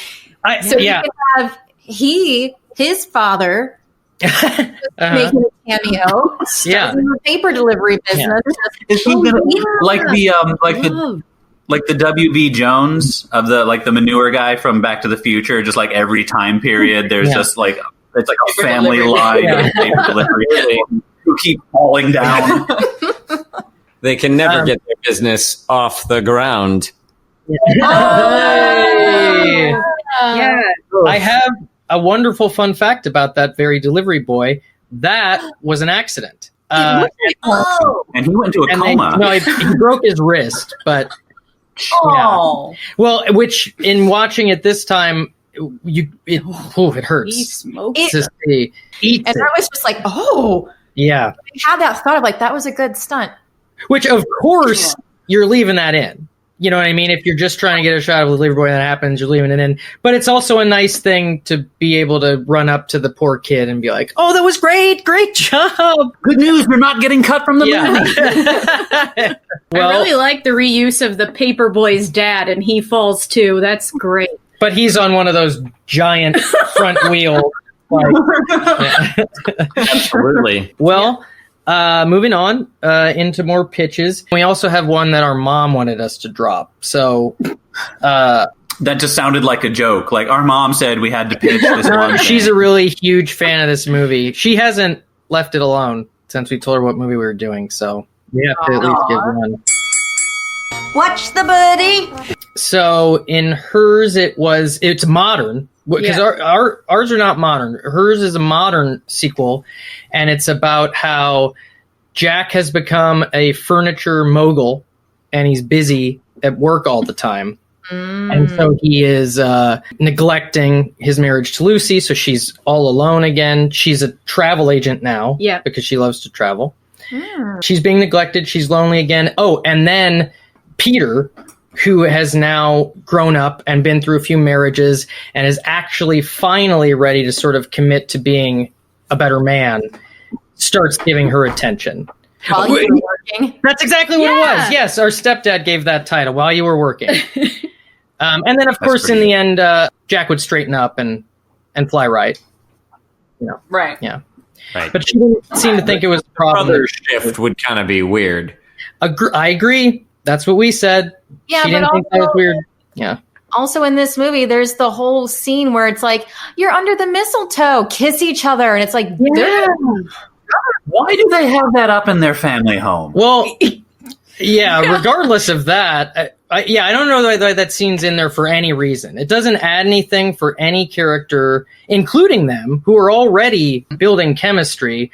So you could have his father making a cameo, starting the paper delivery business. Is he gonna, like the WB Jones of the manure guy from Back to the Future? Just like every time period, there's just like it's like a family line of paper delivery who keep falling down. They can never get their business off the ground. Yeah. I have a wonderful fun fact about that very delivery boy. That was an accident. And he went into a coma. He broke his wrist, but Oh, Well, which in watching it this time, it hurts. He smoked It- to see. Eats And it. I was just like, oh, Yeah. I had that thought of like, that was a good stunt. Which, of course, you're leaving that in. You know what I mean? If you're just trying to get a shot of the liver boy and that happens, you're leaving it in. But it's also a nice thing to be able to run up to the poor kid and be like, oh, that was great. Great job. Good news, you're not getting cut from the movie. Yeah. Well, I really like the reuse of the paper boy's dad, and he falls too. That's great. but he's on one of those giant front wheel. Absolutely. Well, moving on into more pitches. We also have one that our mom wanted us to drop. So That just sounded like a joke. Like our mom said we had to pitch this one. she's thing. a really huge fan of this movie. She hasn't left it alone since we told her what movie we were doing. So we have to at least give one. Watch the birdie. So in hers, it's modern because Yeah. ours are not modern. Hers is a modern sequel, and it's about how Jack has become a furniture mogul, and he's busy at work all the time, and so he is neglecting his marriage to Lucy. So she's all alone again. She's a travel agent now, Yeah. because she loves to travel. She's being neglected. She's lonely again. Oh, and then Peter, who has now grown up and been through a few marriages and is actually finally ready to sort of commit to being a better man, starts giving her attention. While you were working. That's exactly what it was. Yes, our stepdad gave that title, While You Were Working. And then, of course, in the end, Jack would straighten up and fly right. right. Yeah. Right. But she didn't seem to think it was a problem. Brother shift would kind of be weird. I agree. That's what we said. Yeah, she but didn't think that was also- weird. Yeah. Also in this movie, there's the whole scene where it's like, you're under the mistletoe, kiss each other. And it's like, Why do they have that up in their family home? Well, yeah, regardless of that, I don't know why that scene's in there for any reason. It doesn't add anything for any character, including them, who are already building chemistry.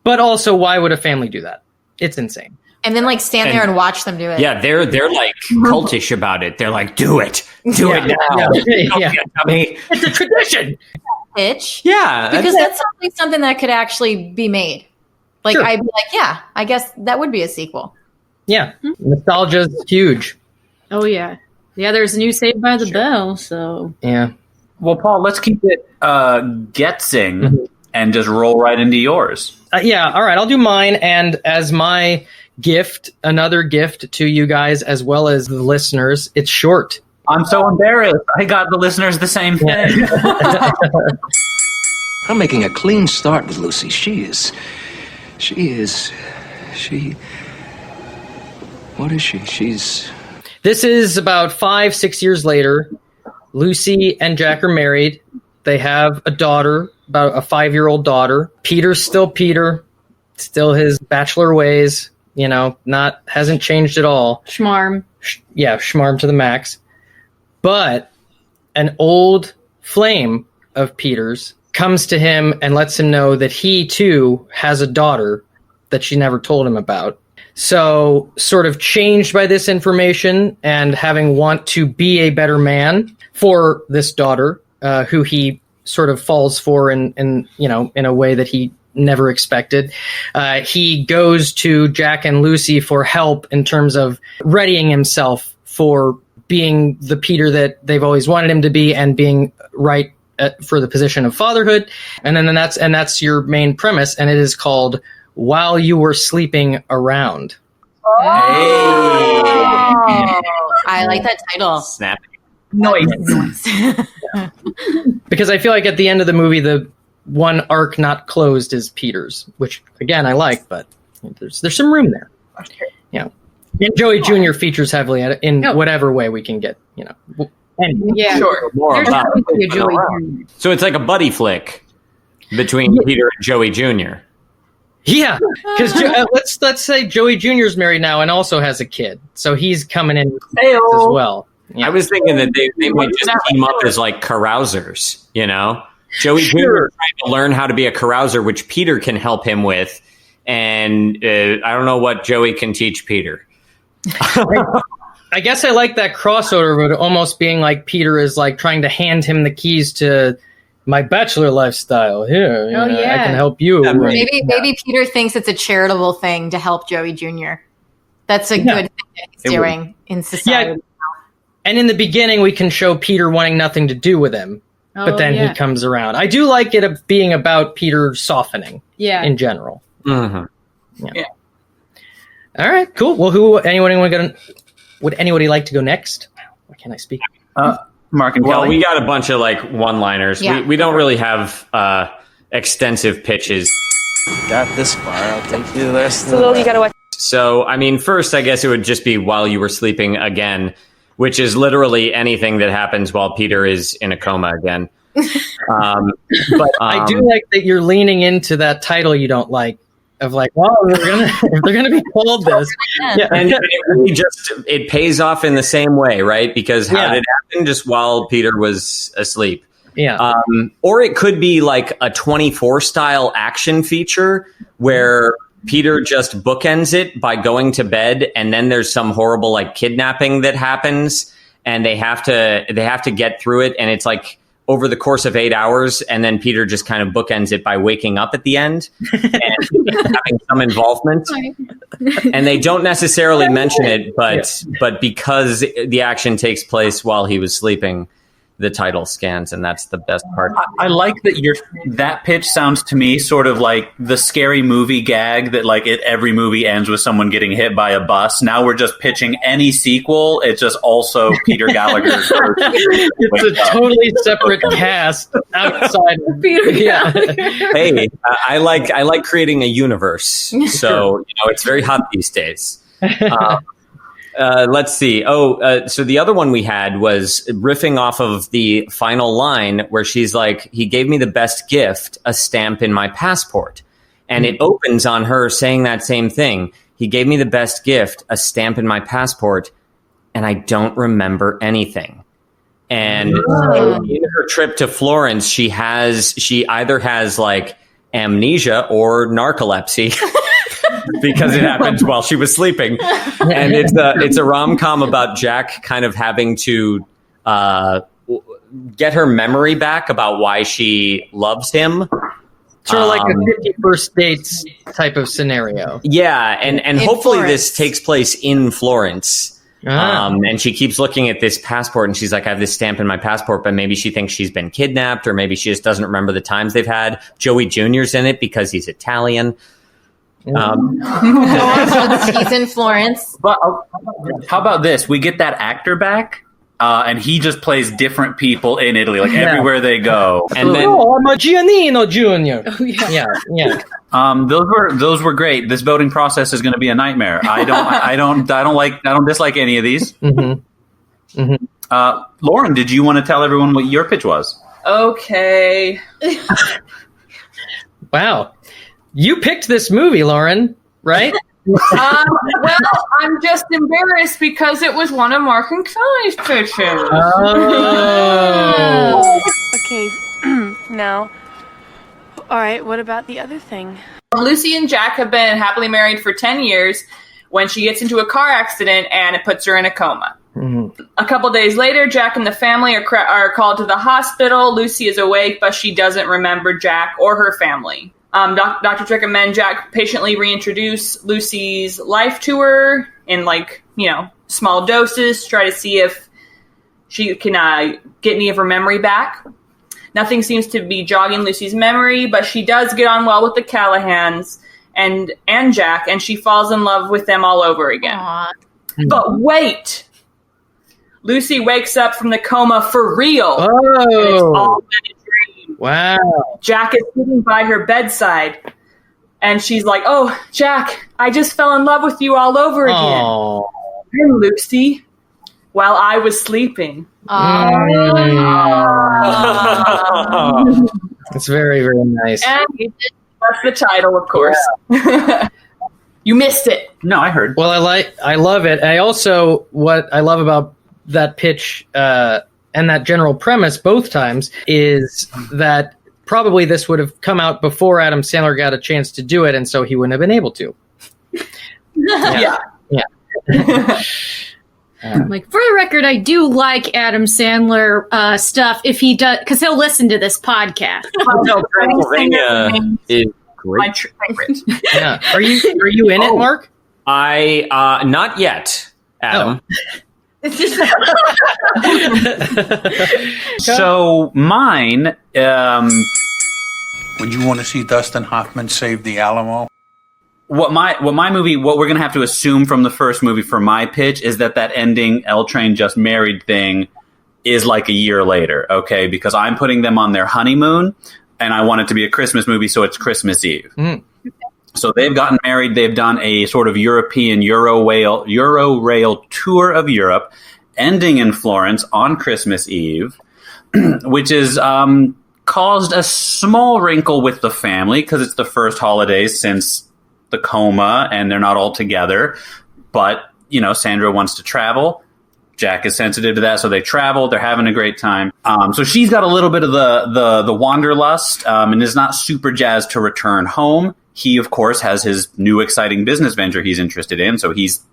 But also, why would a family do that? It's insane. and then like stand there and watch them do it. Yeah, they're like cultish about it. They're like, do it now. Yeah. Dummy. It's a tradition. Pitch. Yeah, Because that's something that could actually be made. Like, Sure. I'd be like, yeah, I guess that would be a sequel. Yeah. Nostalgia's huge. Oh yeah, yeah. There's a new Saved by the Bell, so Yeah. Well, Paul, let's keep it Getzing and just roll right into yours. Yeah. All right. I'll do mine. And as my gift, another gift to you guys, as well as the listeners, it's short. I'm so embarrassed. I got the listeners the same thing. I'm making a clean start with Lucy. What is she? This is about 5-6 years later. Lucy and Jack are married. They have a daughter, about a 5-year-old daughter. Peter's still Peter, still his bachelor ways, hasn't changed at all. schmarm. Yeah, schmarm to the max. But an old flame of Peter's comes to him and lets him know that he too has a daughter that she never told him about. So, sort of changed by this information and having want to be a better man for this daughter, who he sort of falls for in a way that he never expected. He goes to Jack and Lucy for help in terms of readying himself for being the Peter that they've always wanted him to be and being right for the position of fatherhood. And then that's your main premise, and it is called While You Were Sleeping Around. I like that title. Snap. Because I feel like at the end of the movie, the one arc not closed is Peter's, which again I like, but there's some room there. Yeah, and Joey Jr. features heavily in whatever way we can get. Anyway. Yeah, Sure. More There's about always a Joey Jr. So it's like a buddy flick between Peter and Joey Jr. Yeah, because let's say Joey Jr.'s married now and also has a kid, so he's coming in as well. Yeah. I was thinking that they might just team up as like carousers, Joey Jr. trying to learn how to be a carouser, which Peter can help him with, and I don't know what Joey can teach Peter. I guess I like that crossover, but almost being like Peter is like trying to hand him the keys to my bachelor lifestyle. Here, Oh, yeah. I can help you. Maybe Peter thinks it's a charitable thing to help Joey Jr. That's a good thing that he's doing in society. Yeah. And in the beginning, we can show Peter wanting nothing to do with him, but then he comes around. I do like it being about Peter softening in general. Mm-hmm. Yeah. All right, cool. Well, would anybody like to go next? Why can't I speak? Mark and Well, Kelly. we got a bunch of like one-liners. Yeah. We don't really have extensive pitches. Got this far. I'll take you the rest of the way. You gotta watch. So, I mean, first, I guess it would just be while you were sleeping again, which is literally anything that happens while Peter is in a coma again. But I do like that you're leaning into that title you don't like. Of like, well, they're gonna be called this, and it really it pays off in the same way, right? Because how did it happen? Just while Peter was asleep. Yeah. Or it could be like a 24 style action feature where Peter just bookends it by going to bed, and then there's some horrible like kidnapping that happens, and they have to get through it, and it's like over the course of 8 hours, and then Peter just kind of bookends it by waking up at the end and having some involvement. And they don't necessarily mention it, but because the action takes place while he was sleeping, the title scans, and that's the best part. I like that that pitch sounds to me sort of like the scary movie gag that like every movie ends with someone getting hit by a bus. Now we're just pitching any sequel. It's just also Peter Gallagher's version. It's a totally separate cast outside of Peter Yeah. Hey, I like creating a universe, so it's very hot these days. Let's see. So the other one we had was riffing off of the final line where she's like, he gave me the best gift, a stamp in my passport. And it opens on her saying that same thing. He gave me the best gift, a stamp in my passport, and I don't remember anything. And so in her trip to Florence, she either has like amnesia or narcolepsy. Because it happened while she was sleeping, and it's a rom-com about Jack kind of having to get her memory back about why she loves him. Sort of like a 50 First Dates type of scenario. Yeah, and hopefully Florence. this takes place in Florence. And she keeps looking at this passport, and she's like, I have this stamp in my passport, but maybe she thinks she's been kidnapped, or maybe she just doesn't remember the times they've had. Joey Jr.'s in it because he's Italian. He's in Florence. But how about this? We get that actor back, and he just plays different people in Italy, like everywhere they go. And then, I'm a Giannino Jr. Oh, yeah. Those were great. This voting process is going to be a nightmare. I don't dislike any of these. Mm-hmm. Mm-hmm. Lauren, did you want to tell everyone what your pitch was? Okay. Wow. You picked this movie, Lauren, right? Well, I'm just embarrassed because it was one of Mark and Kelly's pitches. Oh. Okay, now, all right, what about the other thing? Lucy and Jack have been happily married for 10 years when she gets into a car accident and it puts her in a coma. Mm-hmm. A couple days later, Jack and the family are called to the hospital. Lucy is awake, but she doesn't remember Jack or her family. Doctors recommend Jack patiently reintroduce Lucy's life to her in small doses to try to see if she can get any of her memory back. Nothing seems to be jogging Lucy's memory, but she does get on well with the Callahans and Jack, and she falls in love with them all over again. Aww. But wait! Lucy wakes up from the coma for real. Oh. And it's all been a dream. Wow. Jack is sitting by her bedside, and she's like, oh, Jack, I just fell in love with you all over again. Oh. And Lucy, while I was sleeping. It's very, very nice. And that's the title, of course. Yeah. You missed it. No, I heard. Well, I love it. What I love about that pitch and that general premise both times is that probably this would have come out before Adam Sandler got a chance to do it, and so he wouldn't have been able to. Yeah. Like, for the record, I do like Adam Sandler stuff if he does, because he'll listen to this podcast. Hotel Transylvania is My great. favorite. Yeah. Are you in it, Mark? I not yet, Adam. So mine, Would you want to see Dustin Hoffman save the Alamo? what we're gonna have to assume from the first movie for my pitch is that ending L Train Just Married thing is like a year later, okay? Because I'm putting them on their honeymoon, and I want it to be a Christmas movie, so it's Christmas Eve. Mm. So they've gotten married. They've done a sort of European Euro-rail tour of Europe, ending in Florence on Christmas Eve, which is caused a small wrinkle with the family because it's the first holidays since the coma, and they're not all together. But, Sandra wants to travel. Jack is sensitive to that, so they travel. They're having a great time. So she's got a little bit of the wanderlust and is not super jazzed to return home. He, of course, has his new exciting business venture he's interested in, so he's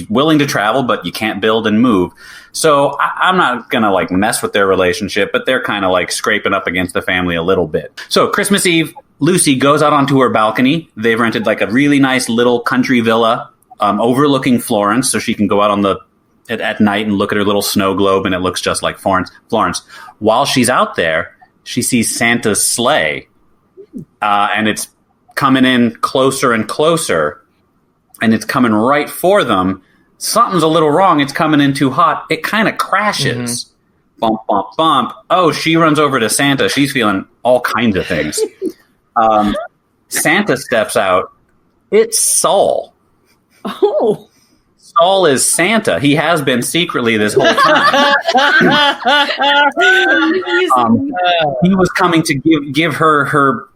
willing to travel, but you can't build and move. So I'm not going to mess with their relationship, but they're kind of scraping up against the family a little bit. So Christmas Eve, Lucy goes out onto her balcony. They've rented a really nice little country villa overlooking Florence, so she can go out at night and look at her little snow globe, and it looks just like Florence. While she's out there, she sees Santa's sleigh, and it's coming in closer and closer, and it's coming right for them. Something's a little wrong. It's coming in too hot. It kind of crashes. Mm-hmm. Bump, bump, bump. Oh, she runs over to Santa. She's feeling all kinds of things. Santa steps out. It's Saul. Oh. Saul is Santa. He has been secretly this whole time. He was coming to give her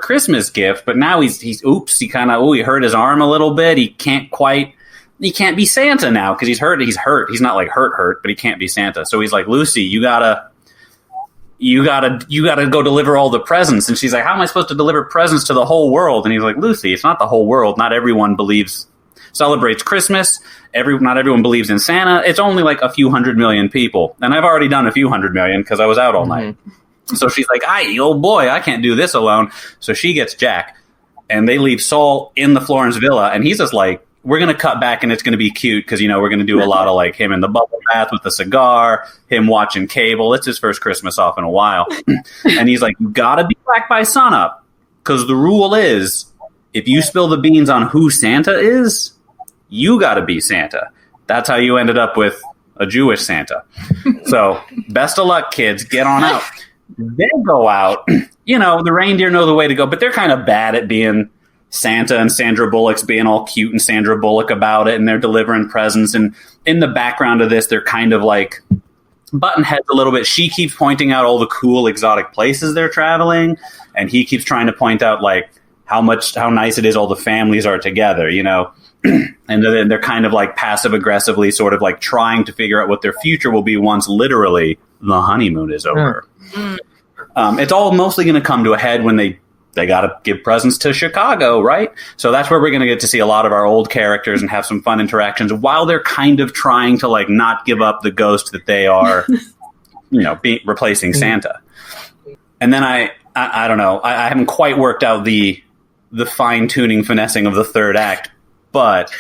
Christmas gift, but now he hurt his arm a little bit. He can't be Santa now because he's hurt. He's hurt. He's not hurt, but he can't be Santa. So he's like, Lucy, you gotta go deliver all the presents. And she's like, how am I supposed to deliver presents to the whole world? And he's like, Lucy, it's not the whole world. Not everyone celebrates Christmas. Not everyone believes in Santa. It's only a few 100 million people. And I've already done a few 100 million because I was out all night. So she's like, oh boy, I can't do this alone. So she gets Jack, and they leave Saul in the Florence villa, and he's just like, we're going to cut back, and it's going to be cute because, we're going to do a lot of him in the bubble bath with the cigar, him watching cable. It's his first Christmas off in a while. And he's like, you got to be back by sunup because the rule is if you spill the beans on who Santa is, you got to be Santa. That's how you ended up with a Jewish Santa. So best of luck, kids. Get on out. They go out. The reindeer know the way to go, but they're kind of bad at being Santa, and Sandra Bullock's being all cute and Sandra Bullock about it, and they're delivering presents. And in the background of this, they're kind of button heads a little bit. She keeps pointing out all the cool exotic places they're traveling, and he keeps trying to point out how nice it is all the families are together, and then they're kind of passive aggressively sort of trying to figure out what their future will be once literally the honeymoon is over. It's all mostly going to come to a head when they got to give presents to Chicago, right? So that's where we're going to get to see a lot of our old characters and have some fun interactions while they're kind of trying to not give up the ghost that they are, replacing Santa. And then I don't know. I haven't quite worked out the fine-tuning finessing of the third act, but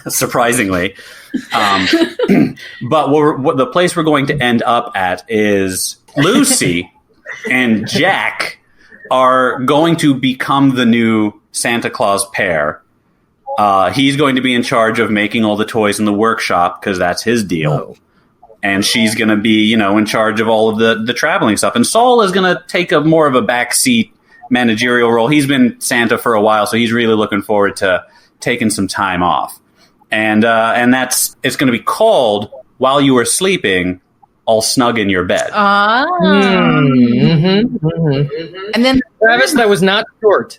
surprisingly, but what the place we're going to end up at is Lucy and Jack are going to become the new Santa Claus pair. He's going to be in charge of making all the toys in the workshop because that's his deal. Oh. And she's going to be, in charge of all of the traveling stuff. And Saul is going to take more of a backseat managerial role. He's been Santa for a while, so he's really looking forward to taking some time off. And it's going to be called While You Were Sleeping, All Snug in Your Bed. And then Travis, that was not short.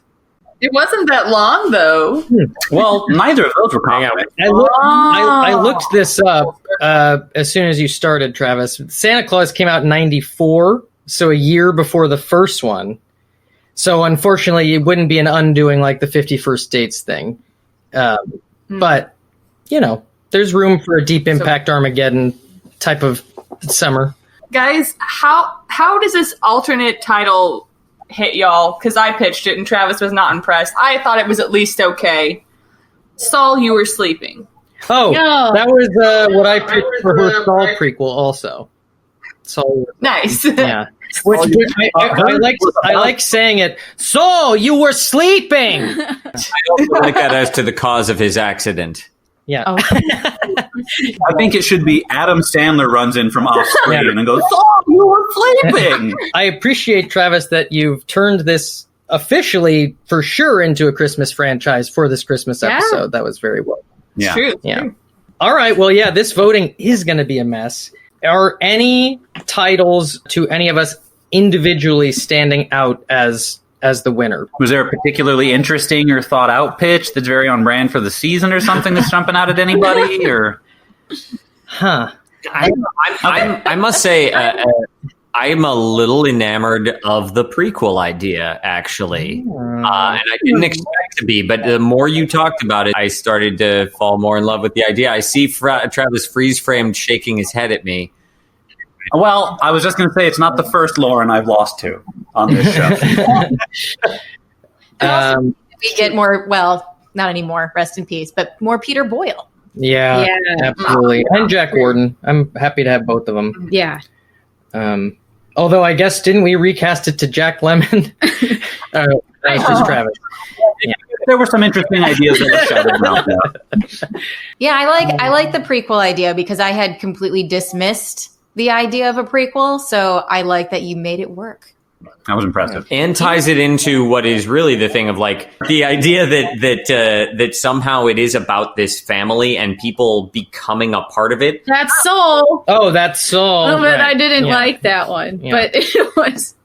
It wasn't that long, though. Well, neither of those were common. I looked this up as soon as you started, Travis. Santa Claus came out in 94, so a year before the first one. So unfortunately, it wouldn't be an undoing like the 51st Dates thing. But, there's room for a Deep Impact Armageddon type of summer. Guys, how does this alternate title hit y'all? Because I pitched it and Travis was not impressed. I thought it was at least okay. Saul, you were sleeping. Oh, that was what I picked for her Saul prequel also. Saul. Nice. Yeah. Which I like saying it. Saul, you were sleeping. I also like that as to the cause of his accident. Yeah. Oh. I think it should be Adam Sandler runs in from off screen and goes, "Saul, you were sleeping." I appreciate, Travis, that you've turned this officially for sure into a Christmas franchise for this Christmas episode. That was very well. Yeah. True. Yeah. All right. Well, yeah, this voting is going to be a mess. Are any titles to any of us individually standing out as the winner? Was there a particularly interesting or thought out pitch that's very on brand for the season or something that's jumping out at anybody? Or I must say, I'm a little enamored of the prequel idea, actually. And I didn't expect to be, but the more you talked about it, I started to fall more in love with the idea. I see Travis freeze-framed shaking his head at me. Well, I was just going to say, it's not the first Lauren I've lost to on this show. We get more, well, not anymore, rest in peace, but more Peter Boyle. Yeah, absolutely. And Jack Warden. I'm happy to have both of them. Yeah. Although I guess, didn't we recast it to Jack Lemmon? That's just Travis. Yeah. There were some interesting ideas that were shouted out there. Yeah, I like the prequel idea because I had completely dismissed the idea of a prequel, so I like that you made it work. That was impressive. And ties it into what is really the thing of like the idea that somehow it is about this family and people becoming a part of it. That's Saul. Oh, that's Saul. Oh, but right. I didn't Yeah. like that one. Yeah. But it was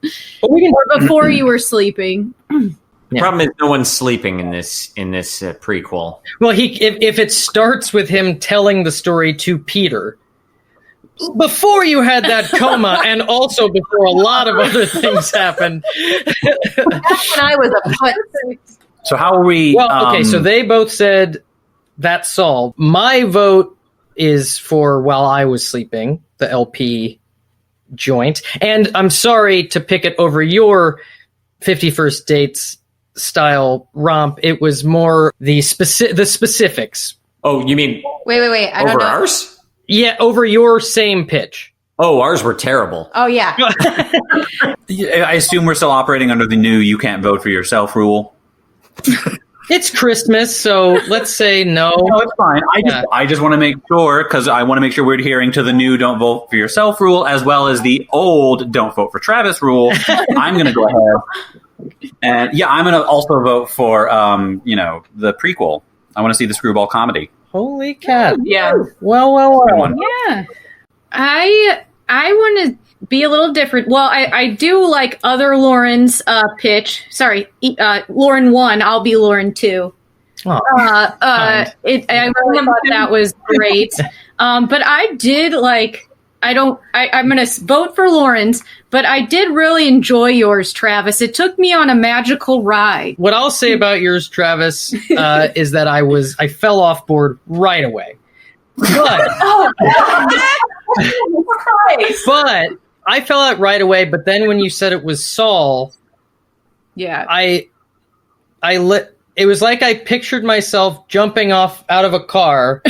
But we can, before you were sleeping. The problem is no one's sleeping in this prequel. well, if it starts with him telling the story to Peter before you had that coma, and also before a lot of other things happened. That's when I was a put. So how are we? Well, okay, so they both said that's Saul. My vote is for While I Was Sleeping, the LP joint. And I'm sorry to pick it over your 51st Dates style romp. It was more the specifics. Oh, you mean Wait. I don't over know. ours? Yeah, over your same pitch. Oh, ours were terrible. Oh, yeah. I assume we're still operating under the new "you can't vote for yourself" rule. It's Christmas, so let's say no. No, it's fine. I just want to make sure, because I want to make sure we're adhering to the new "don't vote for yourself" rule, as well as the old "don't vote for Travis" rule. I'm going to go ahead. And yeah, I'm going to also vote for, the prequel. I want to see the screwball comedy. Holy cat. Yeah. Well. Yeah. I want to be a little different. Well, I do like other Lauren's pitch. Sorry, Lauren 1, I'll be Lauren 2. Oh, I really thought that was great. But I did I'm going to vote for Lauren's, but I did really enjoy yours, Travis. It took me on a magical ride. what I'll say about yours, Travis, is that I fell off board right away. But, but I fell out right away. But then when you said it was Saul, Yeah. it was like I pictured myself jumping off out of a car,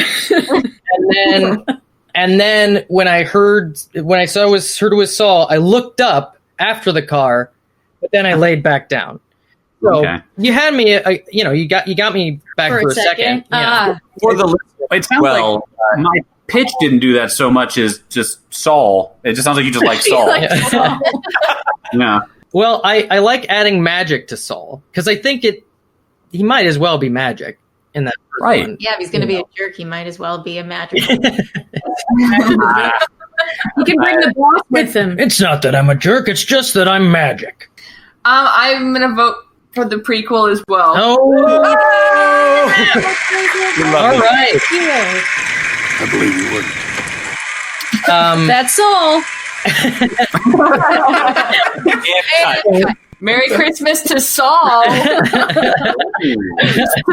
and then when I heard it was Saul, I looked up after the car, but then I laid back down. So you had me, you got me back for a second. Yeah. For the it sounds like my pitch didn't do that so much as just Saul. It just sounds like you just like Saul. Yeah. Well, I like adding magic to Saul because I think he might as well be magic in that first one. Yeah, if he's going to be a jerk, he might as well be a magical. He can bring the boss with him. It's not that I'm a jerk, it's just that I'm magic. I'm going to vote for the prequel as well. Oh! All right. I believe you wouldn't. That's all. Merry Christmas to Saul. To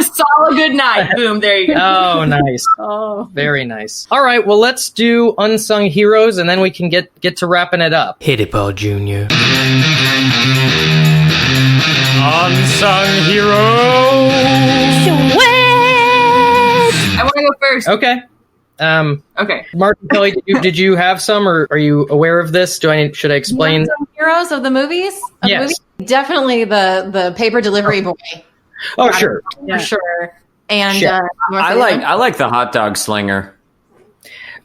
Saul, a good night. Boom, there you go. Oh, nice. Oh, Very nice. All right, well, let's do Unsung Heroes, and then we can get to wrapping it up. Hit it, Paul Jr. Unsung hero. I want to go first. Okay. Okay. Mark and Kelly, did you have some, or are you aware of this? Should I explain? Some heroes of the movies? Yes. Definitely the paper delivery boy. Oh, sure. For sure. And Sure. I like the hot dog slinger.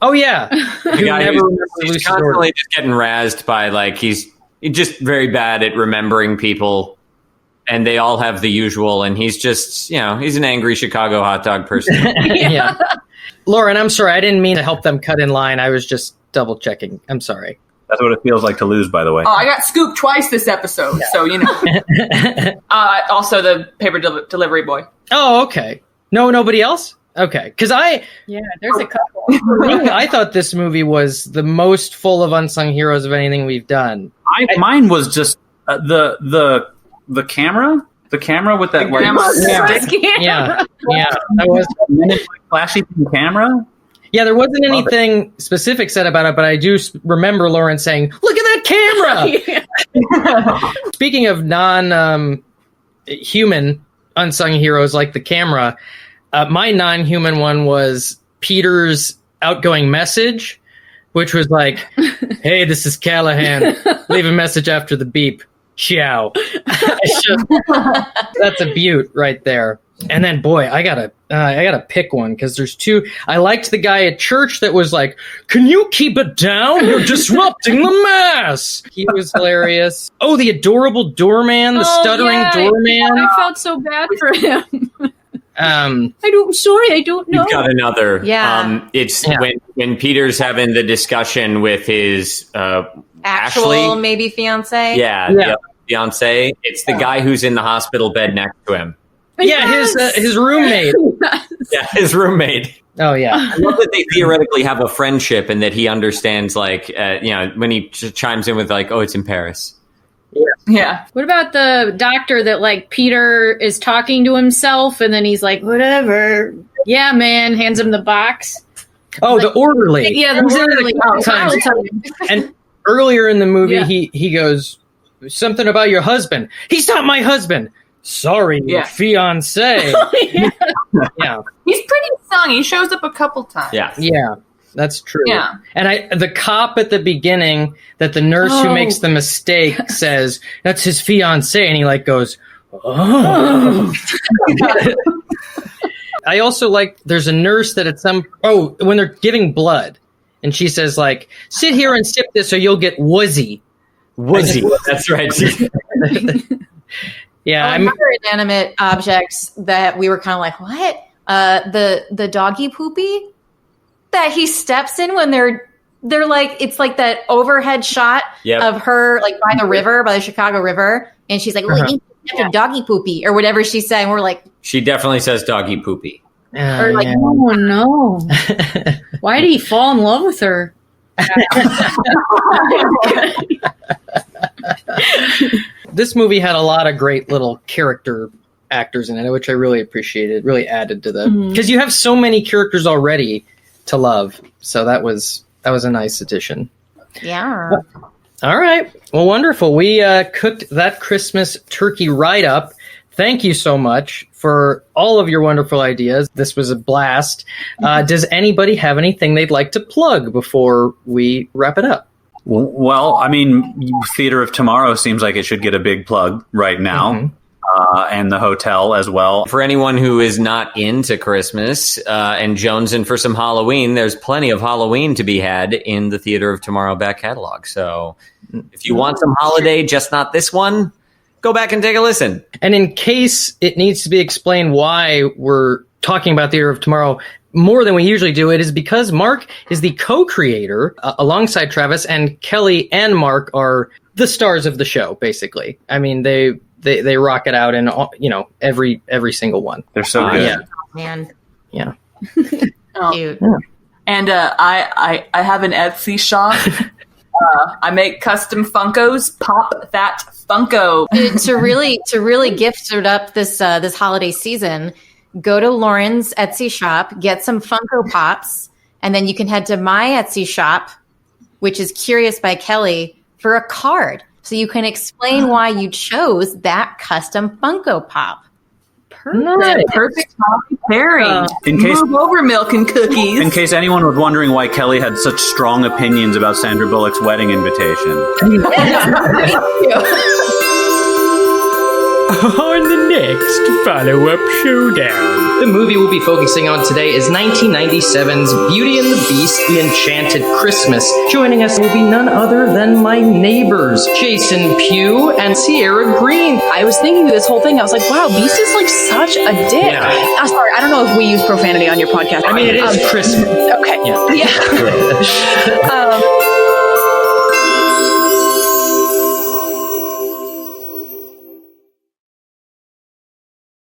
Oh, yeah. The guy who's constantly just getting razzed by, like, he's just very bad at remembering people, and they all have the usual, and he's just, he's an angry Chicago hot dog person. Yeah. Lauren, I'm sorry. I didn't mean to help them cut in line. I was just double checking. I'm sorry. That's what it feels like to lose, by the way. Oh, I got scooped twice this episode, so also the paper delivery boy. Oh, okay. No, nobody else? Okay. Because there's a couple. I thought this movie was the most full of unsung heroes of anything we've done. Mine was just the camera. The camera with that stick. Yeah. That was flashy camera. Yeah, there wasn't anything specific said about it, but I do remember Lauren saying, "Look at that camera!" Speaking of non-human unsung heroes like the camera, my non-human one was Peter's outgoing message, which was like, "Hey, this is Callahan. Leave a message after the beep. Ciao." That's a beaut right there. And then, boy, I gotta pick one because there's two. I liked the guy at church that was like, "Can you keep it down? You're disrupting the mass." He was hilarious. Oh, the adorable doorman, the stuttering doorman. I felt so bad for him. I don't know. You've got another. Yeah. It's when Peter's having the discussion with his actual Ashley, maybe fiance. the fiance. It's the guy who's in the hospital bed next to him. Yeah, his roommate. Yeah, his roommate. Oh, yeah. I love that they theoretically have a friendship and that he understands, like, when he chimes in with, like, "Oh, it's in Paris." Yeah. What about the doctor that, like, Peter is talking to himself and then he's like, "Whatever. Yeah, man," hands him the box. Oh, the orderly. Yeah, the orderly. Times. And earlier in the movie, he goes, "Something about your husband." "He's not my husband." "Sorry, fiance." Yeah. He's pretty sung. He shows up a couple times. Yeah, that's true. Yeah. And the cop at the beginning that the nurse who makes the mistake says, "That's his fiance," and he like goes, "Oh." I also like, there's a nurse that when they're giving blood, and she says like, "Sit here and sip this or you'll get woozy." Woozy. That's right. Yeah, Another inanimate objects that we were kind of like, what? The doggy poopy that he steps in when they're like, it's like that overhead shot of her like by the Chicago River, and she's like, "After doggy poopy" or whatever she said. And we're like, she definitely says doggy poopy. or like, "Oh no, why did he fall in love with her?" This movie had a lot of great little character actors in it, which I really appreciated. Really added to the, because you have so many characters already to love. So that was a nice addition. Yeah. All right. Well, wonderful. We cooked that Christmas turkey right up. Thank you so much for all of your wonderful ideas. This was a blast. Does anybody have anything they'd like to plug before we wrap it up? Well, I mean, Theater of Tomorrow seems like it should get a big plug right now, and the hotel as well. For anyone who is not into Christmas and jonesing for some Halloween, there's plenty of Halloween to be had in the Theater of Tomorrow back catalog. So if you want some holiday, just not this one, go back and take a listen. And in case it needs to be explained why we're talking about Theater of Tomorrow more than we usually do, it is because Mark is the co-creator alongside Travis, and Kelly and Mark are the stars of the show, basically. I mean, they rock it out in every single one. They're so good. Yeah. Man. Yeah. Cute. And I have an Etsy shop. I make custom Funkos. Pop that Funko. To really gift it up this holiday season, go to Lauren's Etsy shop, get some Funko Pops, and then you can head to my Etsy shop, which is Curious by Kelly, for a card. So you can explain why you chose that custom Funko Pop. Perfect pairing. Move over, milk and cookies. In case anyone was wondering why Kelly had such strong opinions about Sandra Bullock's wedding invitation. On the next follow-up Showdown. The movie we'll be focusing on today is 1997's Beauty and the Beast, The Enchanted Christmas. Joining us will be none other than my neighbors, Jason Pugh and Sierra Green. I was thinking this whole thing, I was like, wow, Beast is like such a dick. Yeah. I'm sorry, I don't know if we use profanity on your podcast. I mean, it is Christmas. Okay. Yeah.